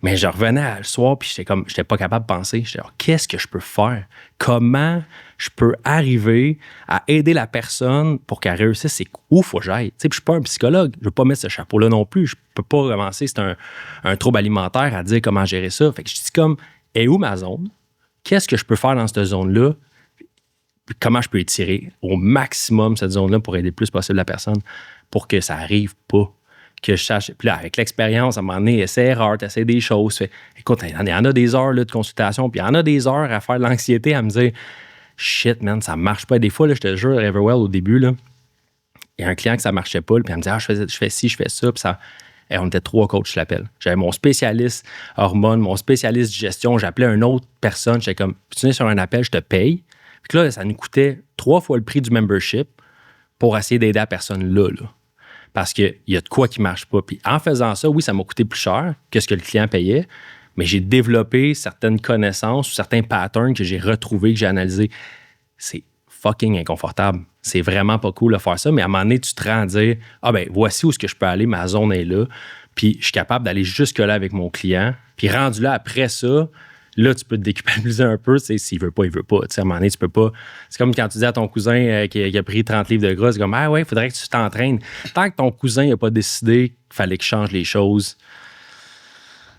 mais je revenais le soir, puis j'étais pas capable de penser. J'étais genre, qu'est-ce que je peux faire? Comment je peux arriver à aider la personne pour qu'elle réussisse? C'est où faut que j'aille? Tu sais, puis je suis pas un psychologue, je veux pas mettre ce chapeau-là non plus. Je peux pas commencer, c'est un trouble alimentaire à dire comment gérer ça. Fait que je dis comme, est où ma zone? Qu'est-ce que je peux faire dans cette zone-là? Comment je peux étirer au maximum cette zone-là pour aider le plus possible la personne pour que ça arrive pas, que je sache. Puis là, avec l'expérience, à un moment donné, essaie-erreur, t'essaies des choses. Écoute, il y en a des heures là, de consultation, puis il y en a des heures à faire de l'anxiété, à me dire shit, man, ça marche pas. Des fois, là, je te jure, Everwell, au début, là, il y a un client que ça marchait pas, puis elle me dit je fais ci, je fais ça, puis ça. Et on était 3 coachs, je l'appelle. J'avais mon spécialiste hormones, mon spécialiste digestion, j'appelais une autre personne, j'étais comme, tu viens sur un appel, je te paye. Puis là, ça nous coûtait 3 fois le prix du membership pour essayer d'aider la personne là. Parce qu'il y a de quoi qui ne marche pas. Puis en faisant ça, oui, ça m'a coûté plus cher que ce que le client payait, mais j'ai développé certaines connaissances ou certains patterns que j'ai retrouvés, que j'ai analysés. C'est fucking inconfortable. C'est vraiment pas cool de faire ça, mais à un moment donné, tu te rends à dire, voici où est-ce que je peux aller, ma zone est là, puis je suis capable d'aller jusque-là avec mon client. Puis rendu là, après ça, là, tu peux te déculpabiliser un peu. S'il veut pas, il veut pas. À un moment donné, tu peux pas. C'est comme quand tu dis à ton cousin qui a pris 30 livres de gras, c'est comme, il faudrait que tu t'entraînes. Tant que ton cousin n'a pas décidé qu'il fallait qu'il change les choses,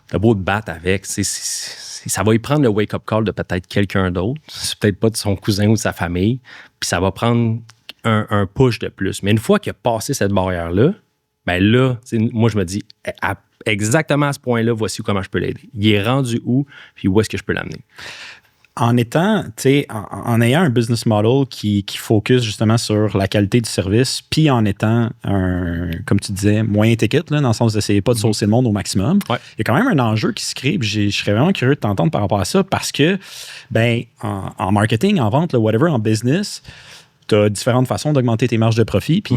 t'as beau te battre avec. Ça va y prendre le wake-up call de peut-être quelqu'un d'autre. C'est peut-être pas de son cousin ou de sa famille. Puis ça va prendre un push de plus. Mais une fois qu'il a passé cette barrière-là, ben là, moi, je me dis, exactement à ce point-là, voici comment je peux l'aider. Il est rendu où, puis où est-ce que je peux l'amener? En étant, tu sais, en ayant un business model qui focus justement sur la qualité du service, puis en étant comme tu disais, moyen ticket, là, dans le sens d'essayer pas de saucer le monde au maximum, il y a quand même un enjeu qui se crée, puis je serais vraiment curieux de t'entendre par rapport à ça, parce que, en marketing, en vente, là, whatever, en business, tu as différentes façons d'augmenter tes marges de profit. Puis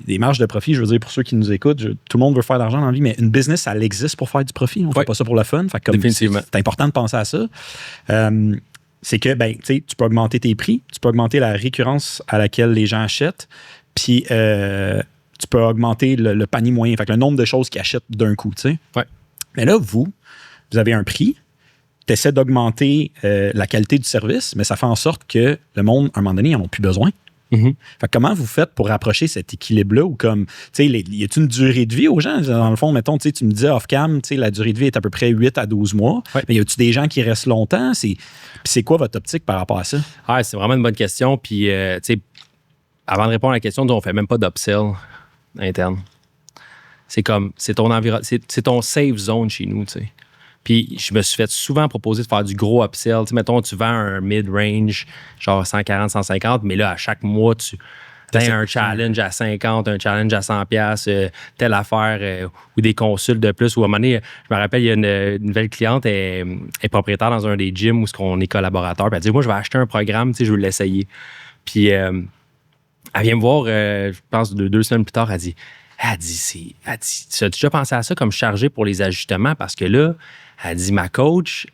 des marges de profit, je veux dire, pour ceux qui nous écoutent, tout le monde veut faire de l'argent dans la vie, mais une business, ça existe pour faire du profit. On ne fait pas ça pour le fun. Fait que définitivement. C'est important de penser à ça. C'est que tu peux augmenter tes prix, tu peux augmenter la récurrence à laquelle les gens achètent, puis tu peux augmenter le panier moyen, fait que le nombre de choses qu'ils achètent d'un coup. Ouais. Mais là, vous avez un prix, tu essaies d'augmenter la qualité du service, mais ça fait en sorte que le monde, à un moment donné, ils n'en ont plus besoin. Fait que comment vous faites pour rapprocher cet équilibre-là ou comme, y a-t-il une durée de vie aux gens? Dans le fond, mettons, tu me disais off-cam, la durée de vie est à peu près 8 à 12 mois. Ouais. Mais y a-t-il des gens qui restent longtemps? C'est quoi votre optique par rapport à ça? C'est vraiment une bonne question. Puis, avant de répondre à la question, on ne fait même pas d'upsell interne. C'est comme, c'est ton environnement, c'est ton safe zone chez nous, tu sais. Puis, je me suis fait souvent proposer de faire du gros upsell. Tu sais, mettons, tu vends un mid-range, genre 140, 150, mais là, à chaque mois, tu un challenge à 50, un challenge à 100 pièces, telle affaire ou des consultes de plus. Ou à un moment donné, je me rappelle, il y a une nouvelle cliente, elle est propriétaire dans un des gyms où on est collaborateur. Puis elle dit, moi, je vais acheter un programme, je veux l'essayer. Puis elle vient me voir, je pense, 2 semaines plus tard, elle dit, tu as déjà pensé à ça comme chargé pour les ajustements? Parce que là, elle dit, ma coach,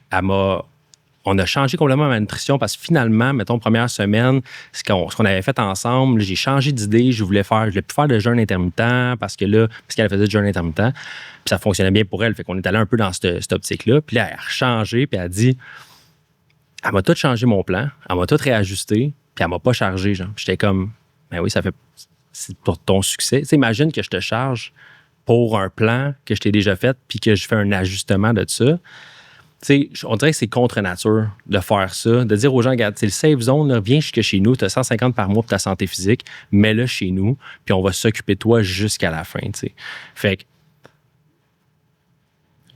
on a changé complètement ma nutrition parce que finalement, mettons, première semaine, ce qu'on avait fait ensemble, j'ai changé d'idée, je voulais plus faire de jeûne intermittent parce qu'elle faisait du jeûne intermittent. Puis ça fonctionnait bien pour elle. Fait qu'on est allé un peu dans cette optique-là. Puis là, elle a changé, puis elle a dit, elle m'a tout changé mon plan, elle m'a tout réajusté, puis elle m'a pas chargé, genre. J'étais comme, ben oui, c'est pour ton succès. Tu sais, imagine que je te charge pour un plan que je t'ai déjà fait, puis que je fais un ajustement de ça. Tu sais, on dirait que c'est contre nature de faire ça, de dire aux gens, regarde, c'est le safe zone, là, viens jusque chez nous, tu as 150 par mois pour ta santé physique, mets-le chez nous, puis on va s'occuper de toi jusqu'à la fin, tu sais. Fait que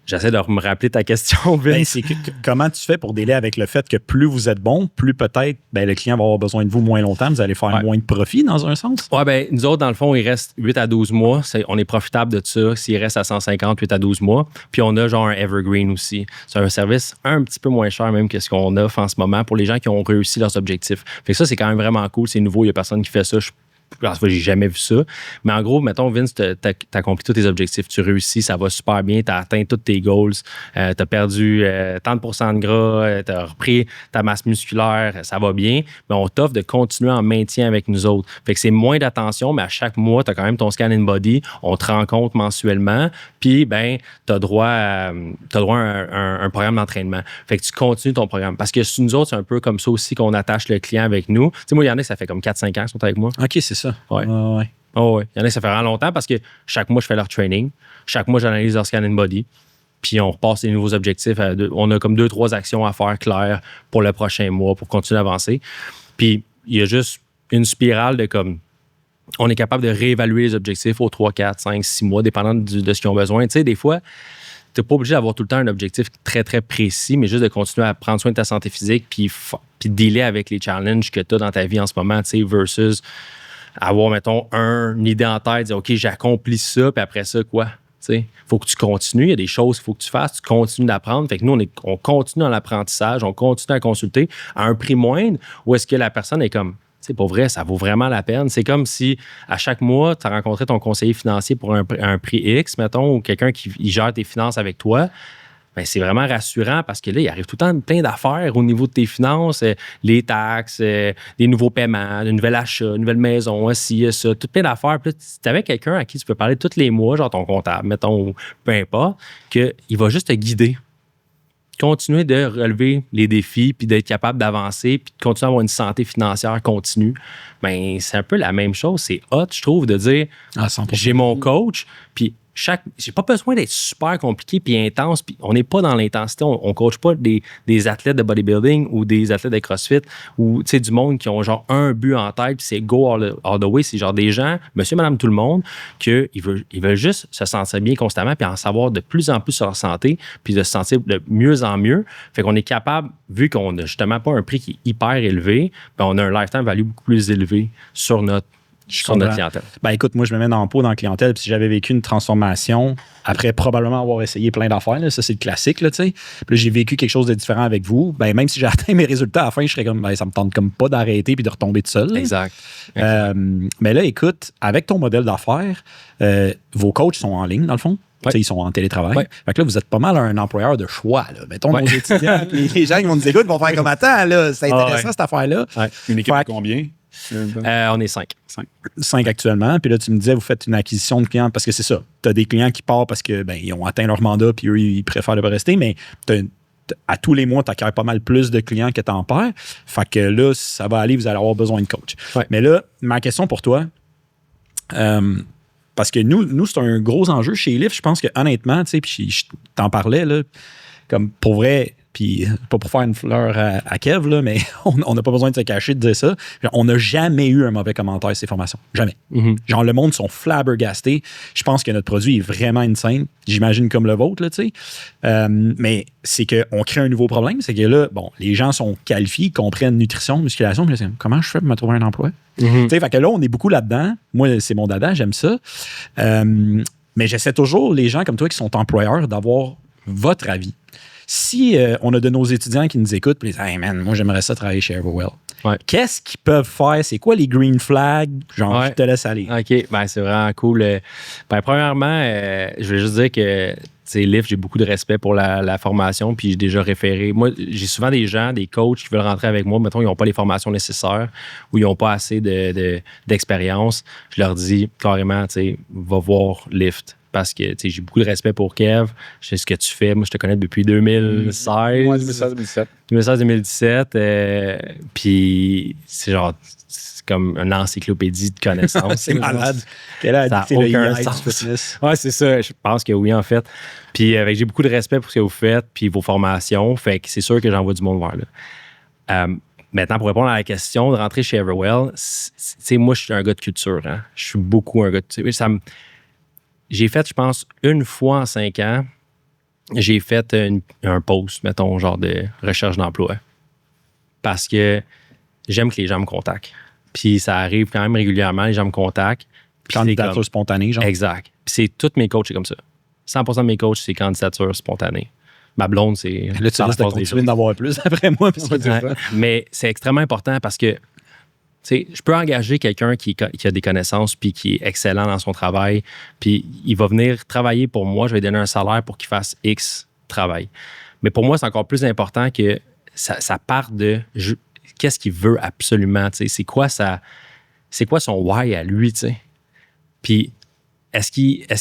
j'essaie de me rappeler ta question, Vince. Comment tu fais pour délai avec le fait que plus vous êtes bon, plus peut-être le client va avoir besoin de vous moins longtemps, vous allez faire moins de profit dans un sens? Oui, bien, nous autres, dans le fond, il reste 8 à 12 mois. On est profitable de ça s'il reste à 150, 8 à 12 mois. Puis on a genre un Evergreen aussi. C'est un service un petit peu moins cher même que ce qu'on offre en ce moment pour les gens qui ont réussi leurs objectifs. Fait que ça, c'est quand même vraiment cool. C'est nouveau, il n'y a personne qui fait ça. J'ai jamais vu ça. Mais en gros, mettons, Vince, t'as accompli tous tes objectifs. Tu réussis, ça va super bien. T'as atteint tous tes goals. T'as perdu tant de pourcents de gras. T'as repris ta masse musculaire. Ça va bien. Mais on t'offre de continuer en maintien avec nous autres. Fait que c'est moins d'attention, mais à chaque mois, t'as quand même ton scan in body. On te rencontre mensuellement. Puis, ben, t'as droit à un programme d'entraînement. Fait que tu continues ton programme. Parce que nous autres, c'est un peu comme ça aussi qu'on attache le client avec nous. Tu sais, moi, il y en a, ça fait comme 4-5 ans qu'ils sont avec moi. OK, c'est ça. Ouais. Ouais. Oh, ouais. Il y en a, ça fait vraiment longtemps parce que chaque mois, je fais leur training. Chaque mois, j'analyse leur scan in body. Puis on repasse les nouveaux objectifs. On a comme 2-3 actions à faire claires pour le prochain mois pour continuer à avancer. Puis il y a juste une spirale de comme on est capable de réévaluer les objectifs aux 3, 4, 5, 6 mois, dépendant de ce qu'ils ont besoin. Tu sais, des fois, tu n'es pas obligé d'avoir tout le temps un objectif très, très précis, mais juste de continuer à prendre soin de ta santé physique puis dealer avec les challenges que tu as dans ta vie en ce moment, tu sais, versus avoir, mettons, une idée en tête, dire, OK, j'accomplis ça, puis après ça, quoi? Il faut que tu continues. Il y a des choses qu'il faut que tu fasses. Tu continues d'apprendre. Fait que nous, on continue dans l'apprentissage, on continue à consulter à un prix moindre où est-ce que la personne est comme, c'est pas vrai, ça vaut vraiment la peine. C'est comme si à chaque mois, tu as rencontré ton conseiller financier pour un prix X, mettons, ou quelqu'un qui gère tes finances avec toi. Bien, c'est vraiment rassurant parce que là, il arrive tout le temps plein d'affaires au niveau de tes finances, les taxes, des nouveaux paiements, un nouvel achat, une nouvelle maison, ci, ça, tout plein d'affaires. Puis là, tu avais quelqu'un à qui tu peux parler tous les mois, genre ton comptable, mettons, ou peu importe, qu'il va juste te guider. Continuer de relever les défis, puis d'être capable d'avancer, puis de continuer à avoir une santé financière continue, bien, c'est un peu la même chose. C'est hot, je trouve, de dire, j'ai mon coach, puis j'ai pas besoin d'être super compliqué puis intense. Puis on n'est pas dans l'intensité. On coach pas des athlètes de bodybuilding ou des athlètes de CrossFit ou du monde qui ont genre un but en tête puis c'est go all the way. C'est genre des gens, monsieur, madame, tout le monde, qu'ils veulent juste se sentir bien constamment puis en savoir de plus en plus sur leur santé puis de se sentir de mieux en mieux. Fait qu'on est capable, vu qu'on n'a justement pas un prix qui est hyper élevé, ben on a un lifetime value beaucoup plus élevé sur notre clientèle. Ben écoute, moi, je me mets dans le pot dans la clientèle, puis si j'avais vécu une transformation, après probablement avoir essayé plein d'affaires, là, ça c'est le classique, là, tu sais. Puis là, j'ai vécu quelque chose de différent avec vous, ben même si j'ai atteint mes résultats à la fin, je serais comme, ben ça me tente comme pas d'arrêter puis de retomber tout seul. Exact. Mais là, écoute, avec ton modèle d'affaires, vos coachs sont en ligne, dans le fond. Ouais. Ils sont en télétravail. Ouais. Fait que là, vous êtes pas mal un employeur de choix. Là. Mettons, nos étudiants, les gens qui vont nous écouter vont faire comme, attends, là, c'est intéressant cette affaire-là. Ouais. Une équipe de combien? On est 5. 5 actuellement. Puis là, tu me disais, vous faites une acquisition de clients parce que c'est ça. Tu as des clients qui partent parce que ils ont atteint leur mandat puis eux, ils préfèrent le rester. Mais à tous les mois, tu acquiers pas mal plus de clients que tu en perds. Fait que là, ça va aller, vous allez avoir besoin de coach. Ouais. Mais là, ma question pour toi, parce que nous, c'est un gros enjeu chez Elif. Je pense que honnêtement, tu sais, puis je t'en parlais, là, comme pour vrai, puis pas pour faire une fleur à Kev, là, mais on n'a pas besoin de se cacher de dire ça. On n'a jamais eu un mauvais commentaire sur ces formations. Jamais. Genre, le monde sont flabbergastés. Je pense que notre produit est vraiment insane. J'imagine comme le vôtre, là, tu sais. Mais c'est qu'on crée un nouveau problème. C'est que là, bon, les gens sont qualifiés, comprennent nutrition, musculation, mais comment je fais pour me trouver un emploi? Tu sais, fait que là, on est beaucoup là-dedans. Moi, c'est mon dada, j'aime ça. Mais j'essaie toujours, les gens comme toi qui sont employeurs, d'avoir votre avis. Si on a de nos étudiants qui nous écoutent et disent « Hey man, moi j'aimerais ça travailler chez Everwell. Ouais. Qu'est-ce qu'ils peuvent faire? C'est quoi les green flags? Genre, je te laisse aller. OK, ben c'est vraiment cool. Ben, premièrement, je vais juste dire que Lift, j'ai beaucoup de respect pour la formation, puis j'ai déjà référé. Moi, j'ai souvent des gens, des coachs qui veulent rentrer avec moi, mettons, ils n'ont pas les formations nécessaires ou ils n'ont pas assez d'expérience. Je leur dis carrément, va voir Lift. Parce que j'ai beaucoup de respect pour Kev. Je sais ce que tu fais. Moi, je te connais depuis 2016. Ouais, 2016-2017. 2016-2017. Puis c'est genre, c'est comme une encyclopédie de connaissances. C'est malade. Quelle a ça n'a aucun sens. Ouais, c'est ça. Je pense que oui, en fait. Puis j'ai beaucoup de respect pour ce que vous faites puis vos formations. Fait que c'est sûr que j'envoie du monde vers là. Maintenant, pour répondre à la question de rentrer chez Everwell, moi, je suis un gars de culture. Hein? Je suis beaucoup un gars de... J'ai fait, je pense, une fois en 5 ans, j'ai fait un post, mettons, genre de recherche d'emploi. Parce que j'aime que les gens me contactent. Puis ça arrive quand même régulièrement, les gens me contactent. Candidature spontanée, genre. Exact. Puis c'est tous mes coachs, c'est comme ça. 100% de mes coachs, c'est candidature spontanée. Ma blonde, c'est... Là, tu risques de continuer d'en avoir plus après moi. Parce que mais c'est extrêmement important parce que je peux engager quelqu'un qui a des connaissances puis qui est excellent dans son travail, puis il va venir travailler pour moi, je vais lui donner un salaire pour qu'il fasse X travail. Mais pour moi, c'est encore plus important que ça part de qu'est-ce qu'il veut absolument, c'est quoi son why à lui, puis est-ce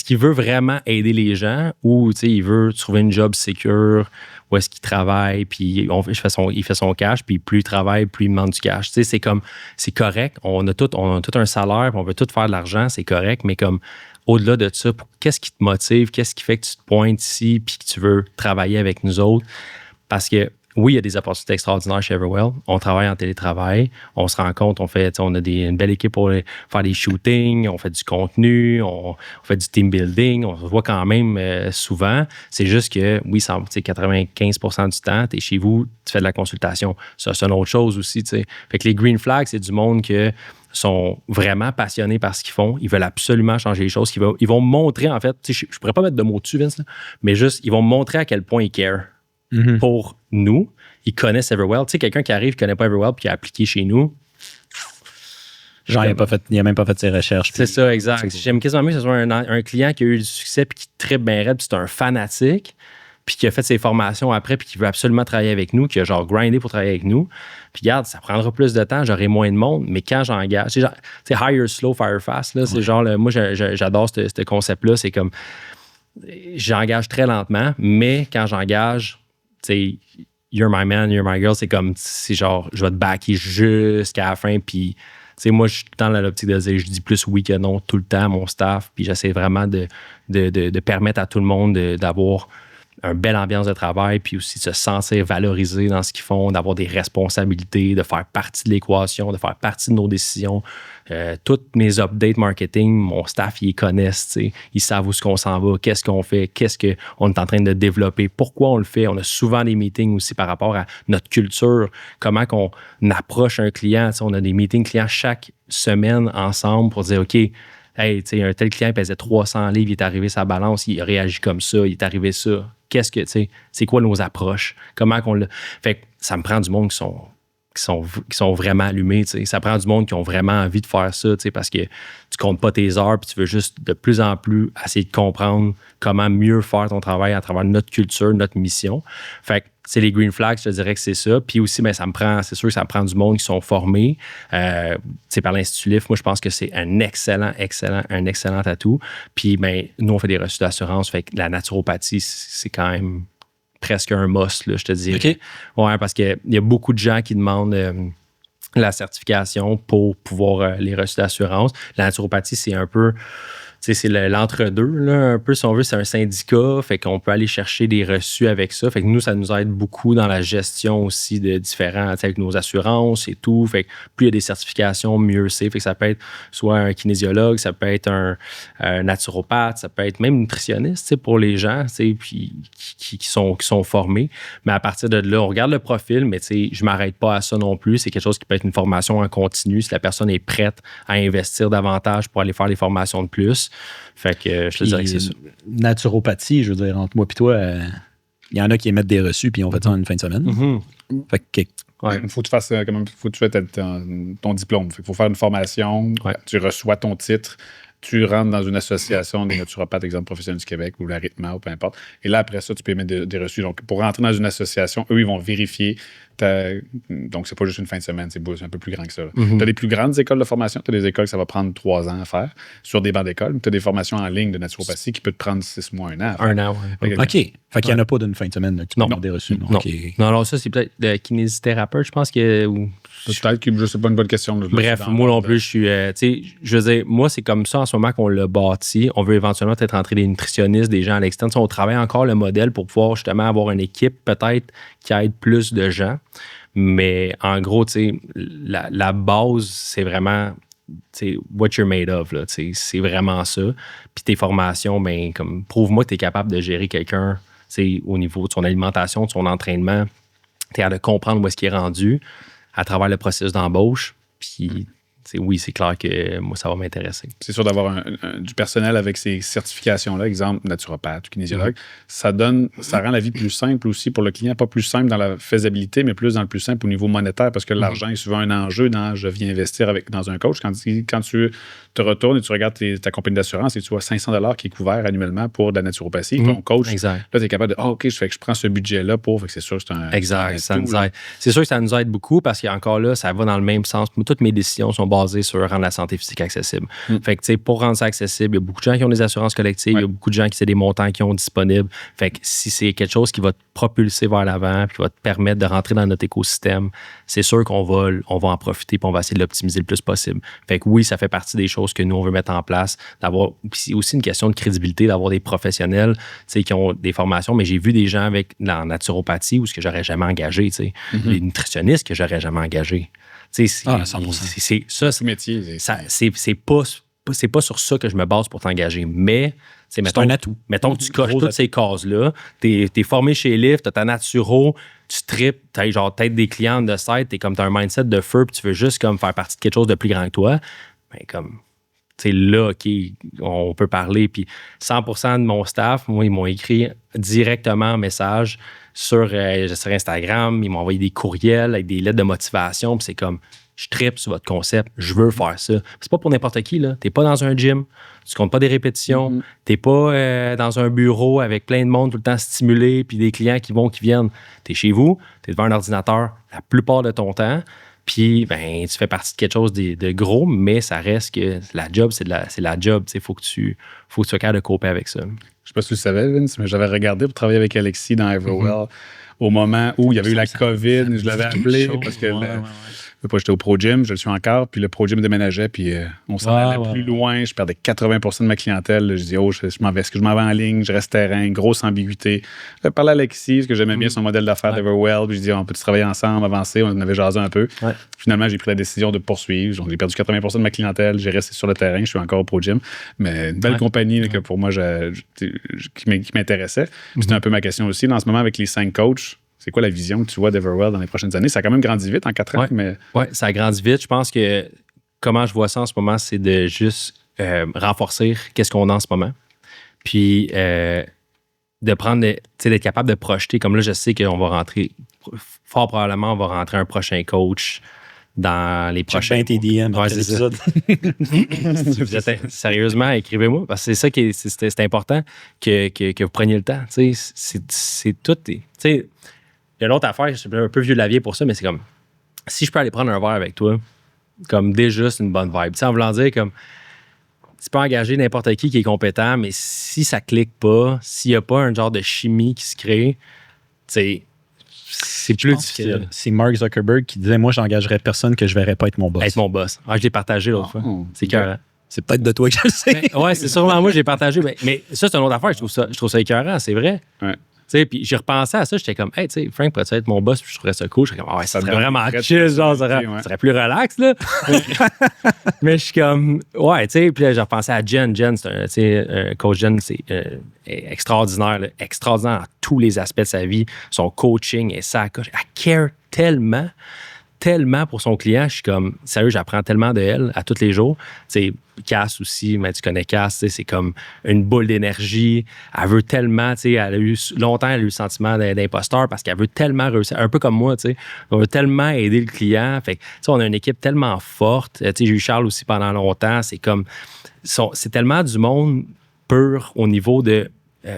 qu'il veut vraiment aider les gens ou il veut trouver une job secure où est-ce qu'il travaille puis il fait son cash puis plus il travaille, plus il demande du cash. C'est correct. On a tout un salaire puis on veut tout faire de l'argent, c'est correct, mais comme au-delà de ça, qu'est-ce qui te motive? Qu'est-ce qui fait que tu te pointes ici puis que tu veux travailler avec nous autres? Parce que oui, il y a des opportunités extraordinaires chez Everwell. On travaille en télétravail. On se rend compte, on a une belle équipe pour faire des shootings, on fait du contenu, on fait du team building. On se voit quand même souvent. C'est juste que, oui, 95% du temps, tu es chez vous, tu fais de la consultation. Ça, c'est une autre chose aussi. T'sais. Fait que les green flags, c'est du monde qui sont vraiment passionnés par ce qu'ils font. Ils veulent absolument changer les choses. Ils vont montrer, en fait, je pourrais pas mettre de mots dessus, Vince, là, mais juste, ils vont montrer à quel point ils care. Pour nous, ils connaissent Everwell. Tu sais, quelqu'un qui arrive, qui connaît pas Everwell puis qui a appliqué chez nous. Genre, il a même pas fait ses recherches. C'est ça, exact. J'aime quasiment mieux que ce soit un client qui a eu du succès puis qui tripe bien raide puis c'est un fanatique puis qui a fait ses formations après puis qui veut absolument travailler avec nous, qui a genre grindé pour travailler avec nous. Puis regarde, ça prendra plus de temps, j'aurai moins de monde, mais quand j'engage, tu sais, hire slow, fire fast, là, c'est genre, moi, j'adore ce concept-là. C'est comme, j'engage très lentement, mais quand j'engage, t'sais, you're my man, you're my girl, c'est genre, je vais te backer jusqu'à la fin, puis moi, je suis dans l'optique de dire, je dis plus oui que non tout le temps à mon staff, puis j'essaie vraiment de permettre à tout le monde d'avoir une belle ambiance de travail, puis aussi de se sentir valorisé dans ce qu'ils font, d'avoir des responsabilités, de faire partie de l'équation, de faire partie de nos décisions. Toutes mes updates marketing, mon staff, ils les connaissent, ils savent où est-ce qu'on s'en va, qu'est-ce qu'on fait, qu'est-ce qu'on est en train de développer, pourquoi on le fait. On a souvent des meetings aussi par rapport à notre culture, comment qu'on approche un client. On a des meetings clients chaque semaine ensemble pour dire, OK, hey, un tel client pesait 300 livres, il est arrivé sa balance, il a réagi comme ça, il est arrivé ça. Qu'est-ce que, c'est quoi nos approches? Comment qu'on l'a. Fait que ça me prend du monde qui sont vraiment allumés. Ça prend du monde qui ont vraiment envie de faire ça, parce que tu comptes pas tes heures puis tu veux juste de plus en plus essayer de comprendre comment mieux faire ton travail à travers notre culture, notre mission. Fait que c'est les green flags, je te dirais que c'est ça. Puis aussi, c'est sûr que ça me prend du monde qui sont formés. Par l'Institut Lift, moi, je pense que c'est un excellent atout. Puis, nous, on fait des reçus d'assurance. Fait que la naturopathie, c'est quand même presque un must, là, je te dirais. OK. Ouais, parce qu'il y a beaucoup de gens qui demandent la certification pour pouvoir les reçus d'assurance. La naturopathie, c'est un peu... c'est l'entre-deux, là, un peu, si on veut, c'est un syndicat, fait qu'on peut aller chercher des reçus avec ça. Fait que nous, ça nous aide beaucoup dans la gestion aussi de différents, avec nos assurances et tout. Fait que plus il y a des certifications, mieux c'est. Fait que ça peut être soit un kinésiologue, ça peut être un naturopathe, ça peut être même nutritionniste, pour les gens, puis qui sont formés. Mais à partir de là, on regarde le profil, mais je ne m'arrête pas à ça non plus. C'est quelque chose qui peut être une formation en continu si la personne est prête à investir davantage pour aller faire des formations de plus. Fait que je te dirais que c'est ça. Naturopathie, je veux dire, entre moi et toi, il y en a qui émettent des reçus puis on fait ça en une fin de semaine. Mm-hmm. Fait que il faut que tu fasses faut que tu fasses ton diplôme. Il faut faire une formation, tu reçois ton titre, tu rentres dans une association des naturopathes, exemple professionnels du Québec ou l'Arrhythma ou peu importe. Et là, après ça, tu peux émettre des reçus. Donc, pour rentrer dans une association, eux, ils vont vérifier. Donc, c'est pas juste une fin de semaine, c'est un peu plus grand que ça. Tu as des plus grandes écoles de formation. Tu as des écoles que ça va prendre 3 ans à faire sur des bancs d'école. Tu as des formations en ligne de naturopathie qui peuvent te prendre 6 mois, 1 an à faire. 1 an, oui. OK. Fait qu'il n'y en a pas d'une fin de semaine là, que tu peux avoir des reçus. Non. Okay. Non, ça, c'est peut-être le kinésithérapeute, je pense que... Peut-être que je sais pas une bonne question. Là, bref, moi non plus, je suis... je veux dire, moi, c'est comme ça en ce moment qu'on l'a bâti. On veut éventuellement peut-être rentrer des nutritionnistes, des gens à l'externe. On travaille encore le modèle pour pouvoir justement avoir une équipe peut-être qui aide plus de gens. Mais en gros, la base, c'est vraiment what you're made of. Là, c'est vraiment ça. Puis tes formations, ben, comme prouve-moi que tu es capable de gérer quelqu'un au niveau de son alimentation, de son entraînement. Tu es capable de comprendre où est-ce qu'il est rendu à travers le processus d'embauche. Puis, oui, c'est clair que moi, ça va m'intéresser. C'est sûr d'avoir du personnel avec ces certifications-là, exemple naturopathe ou kinésiologue, ça rend la vie plus simple aussi pour le client, pas plus simple dans la faisabilité, mais plus dans le plus simple au niveau monétaire, parce que l'argent est souvent un enjeu dans je viens investir dans un coach. Quand tu te retournes et tu regardes ta compagnie d'assurance et tu vois 500$ qui est couvert annuellement pour de la naturopathie, ton coach, exact. Là, tu es capable de OK, je prends ce budget-là pour, fait que c'est sûr que c'est un... Exact, ça nous aide. C'est sûr que ça nous aide beaucoup parce qu'encore là, ça va dans le même sens. Toutes mes décisions sont basées sur rendre la santé physique accessible. Fait que, tu sais, pour rendre ça accessible, il y a beaucoup de gens qui ont des assurances collectives, il y a beaucoup de gens qui ont des montants qui ont disponibles. Fait que si c'est quelque chose qui va te propulser vers l'avant puis qui va te permettre de rentrer dans notre écosystème, c'est sûr qu'on va en profiter puis on va essayer de l'optimiser le plus possible. Fait que oui, ça fait partie des choses que nous, on veut mettre en place. C'est aussi une question de crédibilité d'avoir des professionnels, tu sais, qui ont des formations, mais j'ai vu des gens dans naturopathie où ce que j'aurais jamais engagé, tu sais, les nutritionnistes que j'aurais jamais engagés. C'est ça, c'est métier. C'est pas sur ça que je me base pour t'engager, mais c'est un atout. Mettons que tu coches toutes ces cases-là, t'es formé chez Lyft, t'as ta naturo, tu tripes, t'as genre peut-être des clients de site, t'as un mindset de feu, puis tu veux juste comme faire partie de quelque chose de plus grand que toi, ben comme c'est là on peut parler. Puis 100% de mon staff, moi, ils m'ont écrit directement un message sur Instagram, ils m'ont envoyé des courriels avec des lettres de motivation, puis c'est comme, je tripe sur votre concept, je veux faire ça. C'est pas pour n'importe qui, là. T'es pas dans un gym, tu comptes pas des répétitions, t'es pas dans un bureau avec plein de monde tout le temps stimulé, puis des clients qui viennent. T'es chez vous, t'es devant un ordinateur la plupart de ton temps, puis ben, tu fais partie de quelque chose de gros, mais ça reste que la job, c'est la job. Il faut que tu sois capable de coper avec ça. Je sais pas si tu le savais, Vince, mais j'avais regardé pour travailler avec Alexis dans Everwell au moment où il y avait eu la COVID. Je l'avais appelé parce que j'étais au Pro Gym, je le suis encore, puis le Pro Gym déménageait, puis on s'en allait plus loin. Je perdais 80% de ma clientèle. Je dis, est-ce que je m'en vais en ligne? Je reste terrain, grosse ambiguïté. Je parlais à Alexis, parce que j'aimais bien son modèle d'affaires d'Everwell, puis je dis, on peut travailler ensemble, avancer? On en avait jasé un peu. Ouais. Finalement, j'ai pris la décision de poursuivre. J'ai perdu 80% de ma clientèle, j'ai resté sur le terrain, je suis encore au Pro Gym. Mais une belle compagnie là, que pour moi, qui m'intéressait. C'était un peu ma question aussi. Dans ce moment, avec les 5 coachs, c'est quoi la vision que tu vois d'Everwell dans les prochaines années? Ça a quand même grandi vite en 4 ans. Oui, ça a grandi vite. Je pense que comment je vois ça en ce moment, c'est de juste renforcer qu'est-ce qu'on a en ce moment. Puis de prendre, d'être capable de projeter. Comme là, je sais qu'on va rentrer, fort probablement, on va rentrer un prochain coach dans les prochains... TDM, ouais, c'est ça. Sérieusement, écrivez-moi, parce que c'est ça qui c'est important que vous preniez le temps. C'est tout... Il y a l'autre affaire, je suis un peu vieux de la vieille pour ça, mais c'est comme, si je peux aller prendre un verre avec toi, comme déjà, c'est une bonne vibe. En voulant dire, comme, tu peux engager n'importe qui est compétent, mais si ça clique pas, s'il n'y a pas un genre de chimie qui se crée, c'est plus difficile. C'est Mark Zuckerberg qui disait, moi, j'engagerais personne que je verrais pas être mon boss. Être mon boss. Je l'ai partagé l'autre fois. C'est carré. C'est peut-être de toi que je le sais. Ouais, c'est sûrement moi, j'ai partagé. Mais ça, c'est une autre affaire. Je trouve ça écœurant, c'est vrai. Ouais. Puis j'ai repensé à ça, j'étais comme, hey, tu sais, Frank pourrait être mon boss, puis je trouverais ça cool. J'étais comme, ouais, ça serait vraiment chill, genre, ça serait plus relax, là. Mais je suis comme, ouais, tu sais, puis là, j'ai repensé à Jen. Jen, coach Jen, c'est extraordinaire, là, extraordinaire dans tous les aspects de sa vie. Son coaching et ça, elle care tellement pour son client. Je suis comme, sérieux, j'apprends tellement de elle à tous les jours. Tu sais, Cass aussi, mais tu connais Cass, c'est comme une boule d'énergie. Elle veut tellement, tu sais, elle a eu le sentiment d'imposteur parce qu'elle veut tellement réussir, un peu comme moi, tu sais. On veut tellement aider le client. Fait que, tu sais, on a une équipe tellement forte. Tu sais, j'ai eu Charles aussi pendant longtemps. C'est comme, c'est tellement du monde pur au niveau de,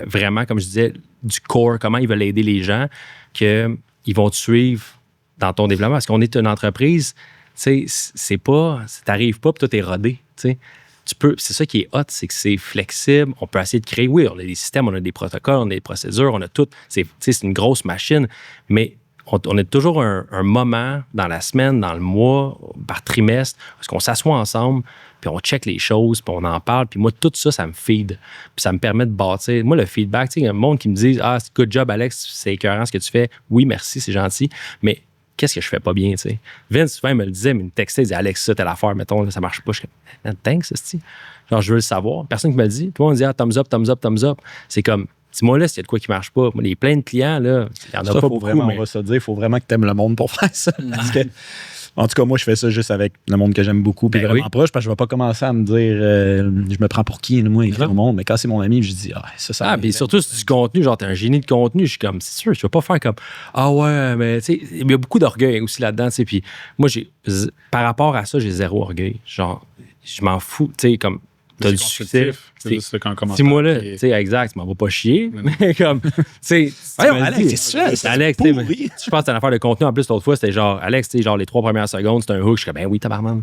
vraiment, comme je disais, du core, comment ils veulent aider les gens, qu'ils vont te suivre dans ton développement. Parce qu'on est une entreprise, tu sais, t'arrives pas, puis tout est rodé, tu sais. C'est ça qui est hot, c'est que c'est flexible. On peut essayer de créer, oui, on a des systèmes, on a des protocoles, on a des procédures, on a tout. C'est une grosse machine, mais on a toujours un moment dans la semaine, dans le mois, par trimestre, parce qu'on s'assoit ensemble, puis on check les choses, puis on en parle. Puis moi, tout ça, ça me feed. Puis ça me permet de bâtir. Moi, le feedback, tu sais, il y a un monde qui me dit « Ah, good job, Alex, c'est écœurant ce que tu fais. Oui, merci, c'est gentil. » Mais qu'est-ce que je fais pas bien, tu sais? Vince, souvent, il me le disait, mais il me textait, il disait, Alex, ça, telle affaire, mettons, là, ça marche pas. Je suis comme, thanks, c'est genre, je veux le savoir. Personne qui me le dit. Tout le monde dit, thumbs up, thumbs up, thumbs up. C'est comme, dis-moi là s'il y a de quoi qui marche pas. Moi, les plein de clients, là, il y en a pas beaucoup. Vraiment, on va se dire, il faut vraiment que tu aimes le monde pour faire ça. Parce que, en tout cas, moi, je fais ça juste avec le monde que j'aime beaucoup, puis vraiment proche, parce que je vais pas commencer à me dire, je me prends pour qui, moi, écrire au monde. Mais quand c'est mon ami, je dis, ça. Puis surtout, c'est du contenu, genre, t'es un génie de contenu. Je suis comme, c'est sûr, je vais pas faire comme, ouais, mais, tu sais, il y a beaucoup d'orgueil aussi là-dedans, tu sais. Puis moi, par rapport à ça, j'ai zéro orgueil. Genre, je m'en fous, tu sais, comme, t'as du succès. Dis-moi là, tu sais, exact, tu m'en vas pas chier. Mais comme, tu sais, Alex, Alex, je pense que c'est une affaire de contenu. En plus, l'autre fois, c'était genre, Alex, tu sais, genre les 3 premières secondes, c'était un hook. Je suis comme, ben oui, tabarnak.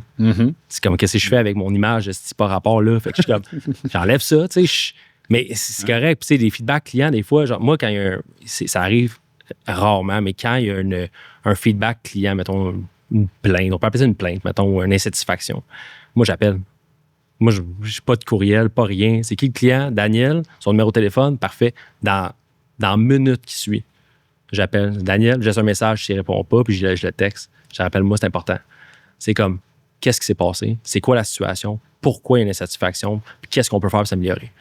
C'est comme, qu'est-ce que je fais avec mon image, c'est pas rapport là. Fait que je suis comme, j'enlève ça, tu sais. Mais c'est correct. Puis, tu sais, des feedbacks clients, des fois, genre, moi, quand il y a ça arrive rarement, mais quand il y a un feedback client, mettons, une plainte, on peut appeler ça une plainte, mettons, ou une insatisfaction, moi, j'appelle. Moi, je n'ai pas de courriel, pas rien. C'est qui le client? Daniel, son numéro de téléphone, parfait. Dans la minute qui suit, j'appelle Daniel, je laisse un message, s'il ne répond pas, puis je le texte. Je rappelle, moi, c'est important. C'est comme, qu'est-ce qui s'est passé? C'est quoi la situation? Pourquoi il y a une insatisfaction? Puis qu'est-ce qu'on peut faire pour s'améliorer?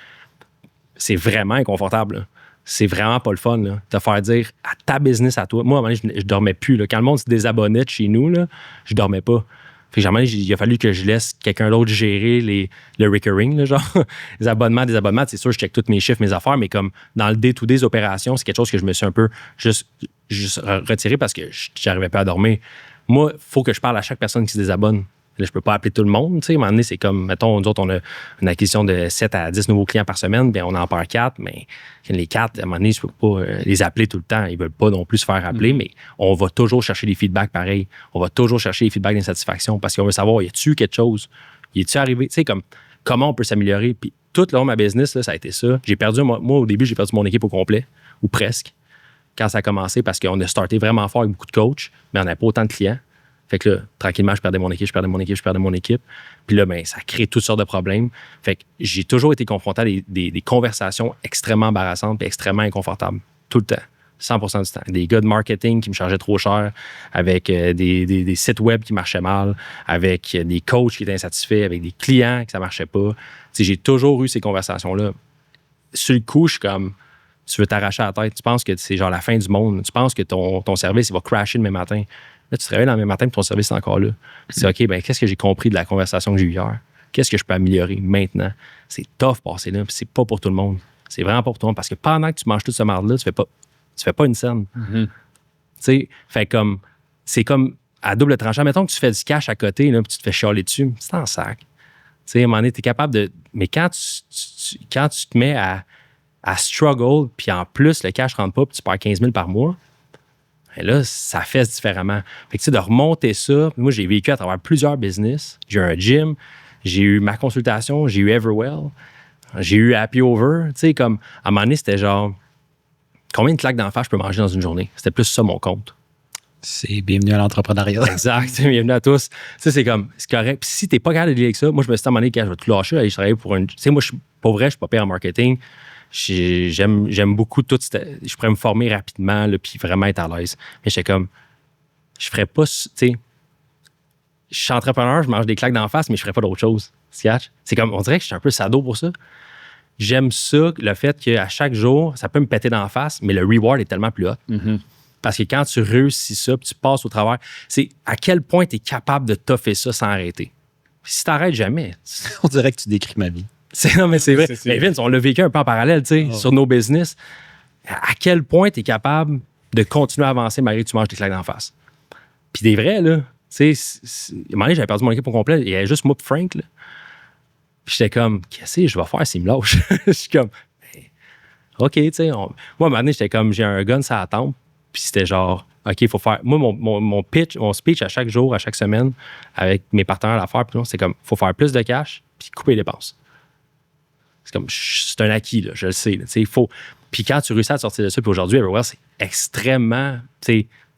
C'est vraiment inconfortable, là. C'est vraiment pas le fun, là, de faire dire à ta business, à toi. Moi, à un moment donné, je dormais plus, là. Quand le monde se désabonnait de chez nous, là, je dormais pas. Fait que, il a fallu que je laisse quelqu'un d'autre gérer le recurring, là, genre, les abonnements, désabonnements. C'est sûr, je check tous mes chiffres, mes affaires, mais comme dans le day-to-day des opérations, c'est quelque chose que je me suis un peu juste retiré parce que j'arrivais pas à dormir. Moi, il faut que je parle à chaque personne qui se désabonne. Là, je peux pas appeler tout le monde. Tu sais, à un moment donné, c'est comme, mettons, nous autres, on a une acquisition de 7 à 10 nouveaux clients par semaine, bien, on en perd 4, mais les 4, à un moment donné, je peux pas les appeler tout le temps. Ils veulent pas non plus se faire appeler, mais on va toujours chercher des feedbacks pareils. On va toujours chercher des feedbacks d'insatisfaction parce qu'on veut savoir, y a-tu quelque chose? Y a-tu arrivé? Tu sais, comme, comment on peut s'améliorer? Puis tout le long de ma business, là, ça a été ça. J'ai perdu, moi, au début, j'ai perdu mon équipe au complet, ou presque, quand ça a commencé, parce qu'on a starté vraiment fort avec beaucoup de coachs, mais on n'avait pas autant de clients. Fait que là, tranquillement, je perdais mon équipe. Puis là, ben, ça crée toutes sortes de problèmes. Fait que j'ai toujours été confronté à des conversations extrêmement embarrassantes et extrêmement inconfortables. Tout le temps. 100% du temps. Des gars de marketing qui me chargeaient trop cher, avec des sites web qui marchaient mal, avec des coachs qui étaient insatisfaits, avec des clients que ça marchait pas. T'sais, j'ai toujours eu ces conversations-là. Sur le coup, je suis comme, tu veux t'arracher la tête. Tu penses que c'est genre la fin du monde. Tu penses que ton service il va crasher le même matin. Là, tu te réveilles le même matin et ton service est encore là. Tu dis, OK, ben qu'est-ce que j'ai compris de la conversation que j'ai eue hier? Qu'est-ce que je peux améliorer maintenant? C'est tough passer là, puis c'est pas pour tout le monde. C'est vraiment pas pour tout le monde parce que pendant que tu manges toute ce marde-là, tu fais pas une scène. Tu sais, fait comme, c'est comme à double tranchant. Mettons que tu fais du cash à côté, là, puis tu te fais chialer dessus, c'est en sac. Tu sais, à un moment donné, t'es capable de. Mais quand tu te mets à struggle, puis en plus, le cash rentre pas, puis tu perds 15 000 par mois, et là, ça fait différemment. Fait que, tu sais, de remonter ça, moi, j'ai vécu à travers plusieurs business. J'ai eu un gym, j'ai eu ma consultation, j'ai eu Everwell, j'ai eu Happy Over. Tu sais, comme, à un moment donné, c'était genre, combien de claques d'en face je peux manger dans une journée? C'était plus ça, mon compte. C'est bienvenue à l'entrepreneuriat. Exact. Bienvenue à tous. Ça, c'est correct. Puis si t'es pas capable de dealer avec ça, moi, je me suis dit à un moment donné, quand je vais tout lâcher, aller travailler pour une. Tu sais, moi, pour vrai, je suis pas pire en marketing. J'aime beaucoup tout. Je pourrais me former rapidement, là, puis vraiment être à l'aise. Mais j'étais comme, je ferais pas. Tu sais, je suis entrepreneur, je mange des claques d'en face, mais je ferais pas d'autre chose. C'est comme, on dirait que je suis un peu sado pour ça. J'aime ça, le fait qu'à chaque jour, ça peut me péter d'en face, mais le reward est tellement plus haut. Mm-hmm. Parce que quand tu réussis ça, puis tu passes au travers, c'est à quel point tu es capable de toffer ça sans arrêter. Puis si tu n'arrêtes jamais. On dirait que tu décris ma vie. Non, mais c'est vrai. Mais Vince, on l'a vécu un peu en parallèle, tu sais, sur nos business. À quel point tu es capable de continuer à avancer malgré que tu manges des claques d'en face. Puis des vrais, là, tu sais, à un moment donné, j'avais perdu mon équipe au complet. Il y avait juste moi et Frank, là. Puis j'étais comme, qu'est-ce que je vais faire s'il me lâche? Je suis comme, OK, tu sais. Moi, à un moment donné, j'étais comme, j'ai un gun sur la tempe. Puis c'était genre, OK, il faut faire. Moi, mon pitch, mon speech à chaque jour, à chaque semaine, avec mes partenaires d'affaires, puis c'est comme, il faut faire plus de cash, puis couper les dépenses. C'est comme, c'est un acquis, là, je le sais. Là, il faut. Puis quand tu réussis à sortir de ça, puis aujourd'hui, Everwell, c'est extrêmement.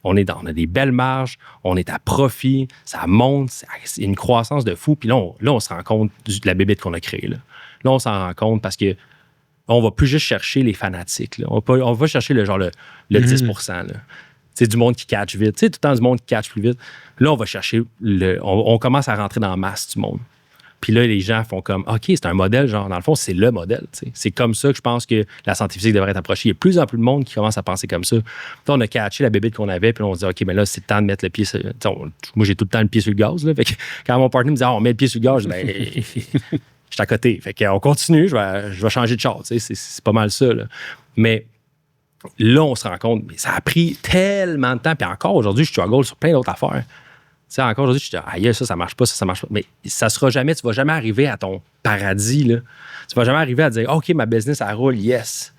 On a des belles marges, on est à profit, ça monte, c'est une croissance de fou. Puis là, on se rend compte de la bébête qu'on a créée. Là, on s'en rend compte parce que on va plus juste chercher les fanatiques. Là. On va chercher le 10%. Là. C'est du monde qui catch vite. Tout le temps du monde qui catch plus vite. Là, on va chercher on commence à rentrer dans la masse du monde. Puis là, les gens font comme, OK, c'est un modèle, genre, dans le fond, c'est le modèle. T'sais. C'est comme ça que je pense que la santé physique devrait être approchée. Il y a de plus en plus de monde qui commence à penser comme ça. Puis là, on a catché la bébête qu'on avait, puis on se dit, OK, mais là, c'est le temps de mettre le pied sur... Moi, j'ai tout le temps le pied sur le gaz. Là, fait que quand mon partenaire me dit, on met le pied sur le gaz, je dis, je suis à côté. Fait qu'on continue, je vais changer de char. C'est pas mal ça. Là. Mais là, on se rend compte, mais ça a pris tellement de temps. Puis encore aujourd'hui, je struggle sur plein d'autres affaires. Tu sais, encore aujourd'hui, je dis, aïe, ça marche pas, ça marche pas. Mais ça sera jamais, tu vas jamais arriver à ton paradis, là. Tu vas jamais arriver à dire, OK, ma business, elle roule, yes.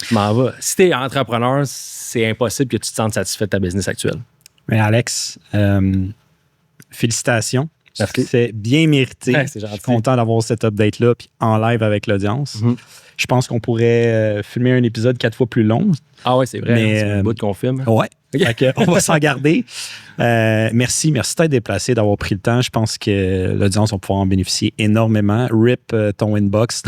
Je m'en vais. Si tu es entrepreneur, c'est impossible que tu te sentes satisfait de ta business actuelle. Mais Alex, félicitations. Merci. C'est bien mérité. Ouais, c'est gentil. Je suis content d'avoir cet update-là, puis en live avec l'audience. Mm-hmm. Je pense qu'on pourrait filmer un épisode 4 fois plus long. Ah ouais, c'est vrai. Mais, c'est un bout qu'on filme. Ouais. On va s'en garder. Merci de t'être déplacé, d'avoir pris le temps. Je pense que l'audience va pouvoir en bénéficier énormément. Rip ton inbox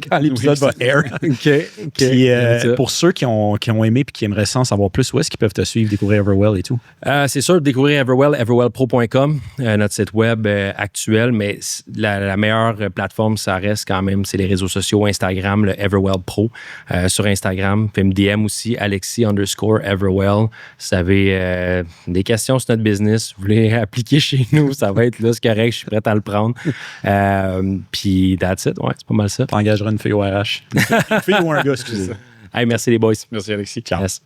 quand l'épisode va air. OK. Puis, pour ceux qui ont aimé et qui aimeraient ça en savoir plus, où est-ce qu'ils peuvent te suivre, découvrir Everwell et tout? C'est sûr de découvrir Everwell, everwellpro.com, notre site web actuel, mais la meilleure plateforme, ça reste quand même, c'est les réseaux sociaux, Instagram, le Everwell Pro. Sur Instagram, puis me DM aussi, Alexis_Everwell. Si vous avez des questions sur notre business, vous voulez appliquer chez nous, ça va être là, c'est correct, je suis prêt à le prendre. Puis that's it, ouais, c'est pas mal ça. T'engageras une fille au RH. Une fille ou un gars, excusez. Hey, merci les boys. Merci, Alexis. Ciao. Yes.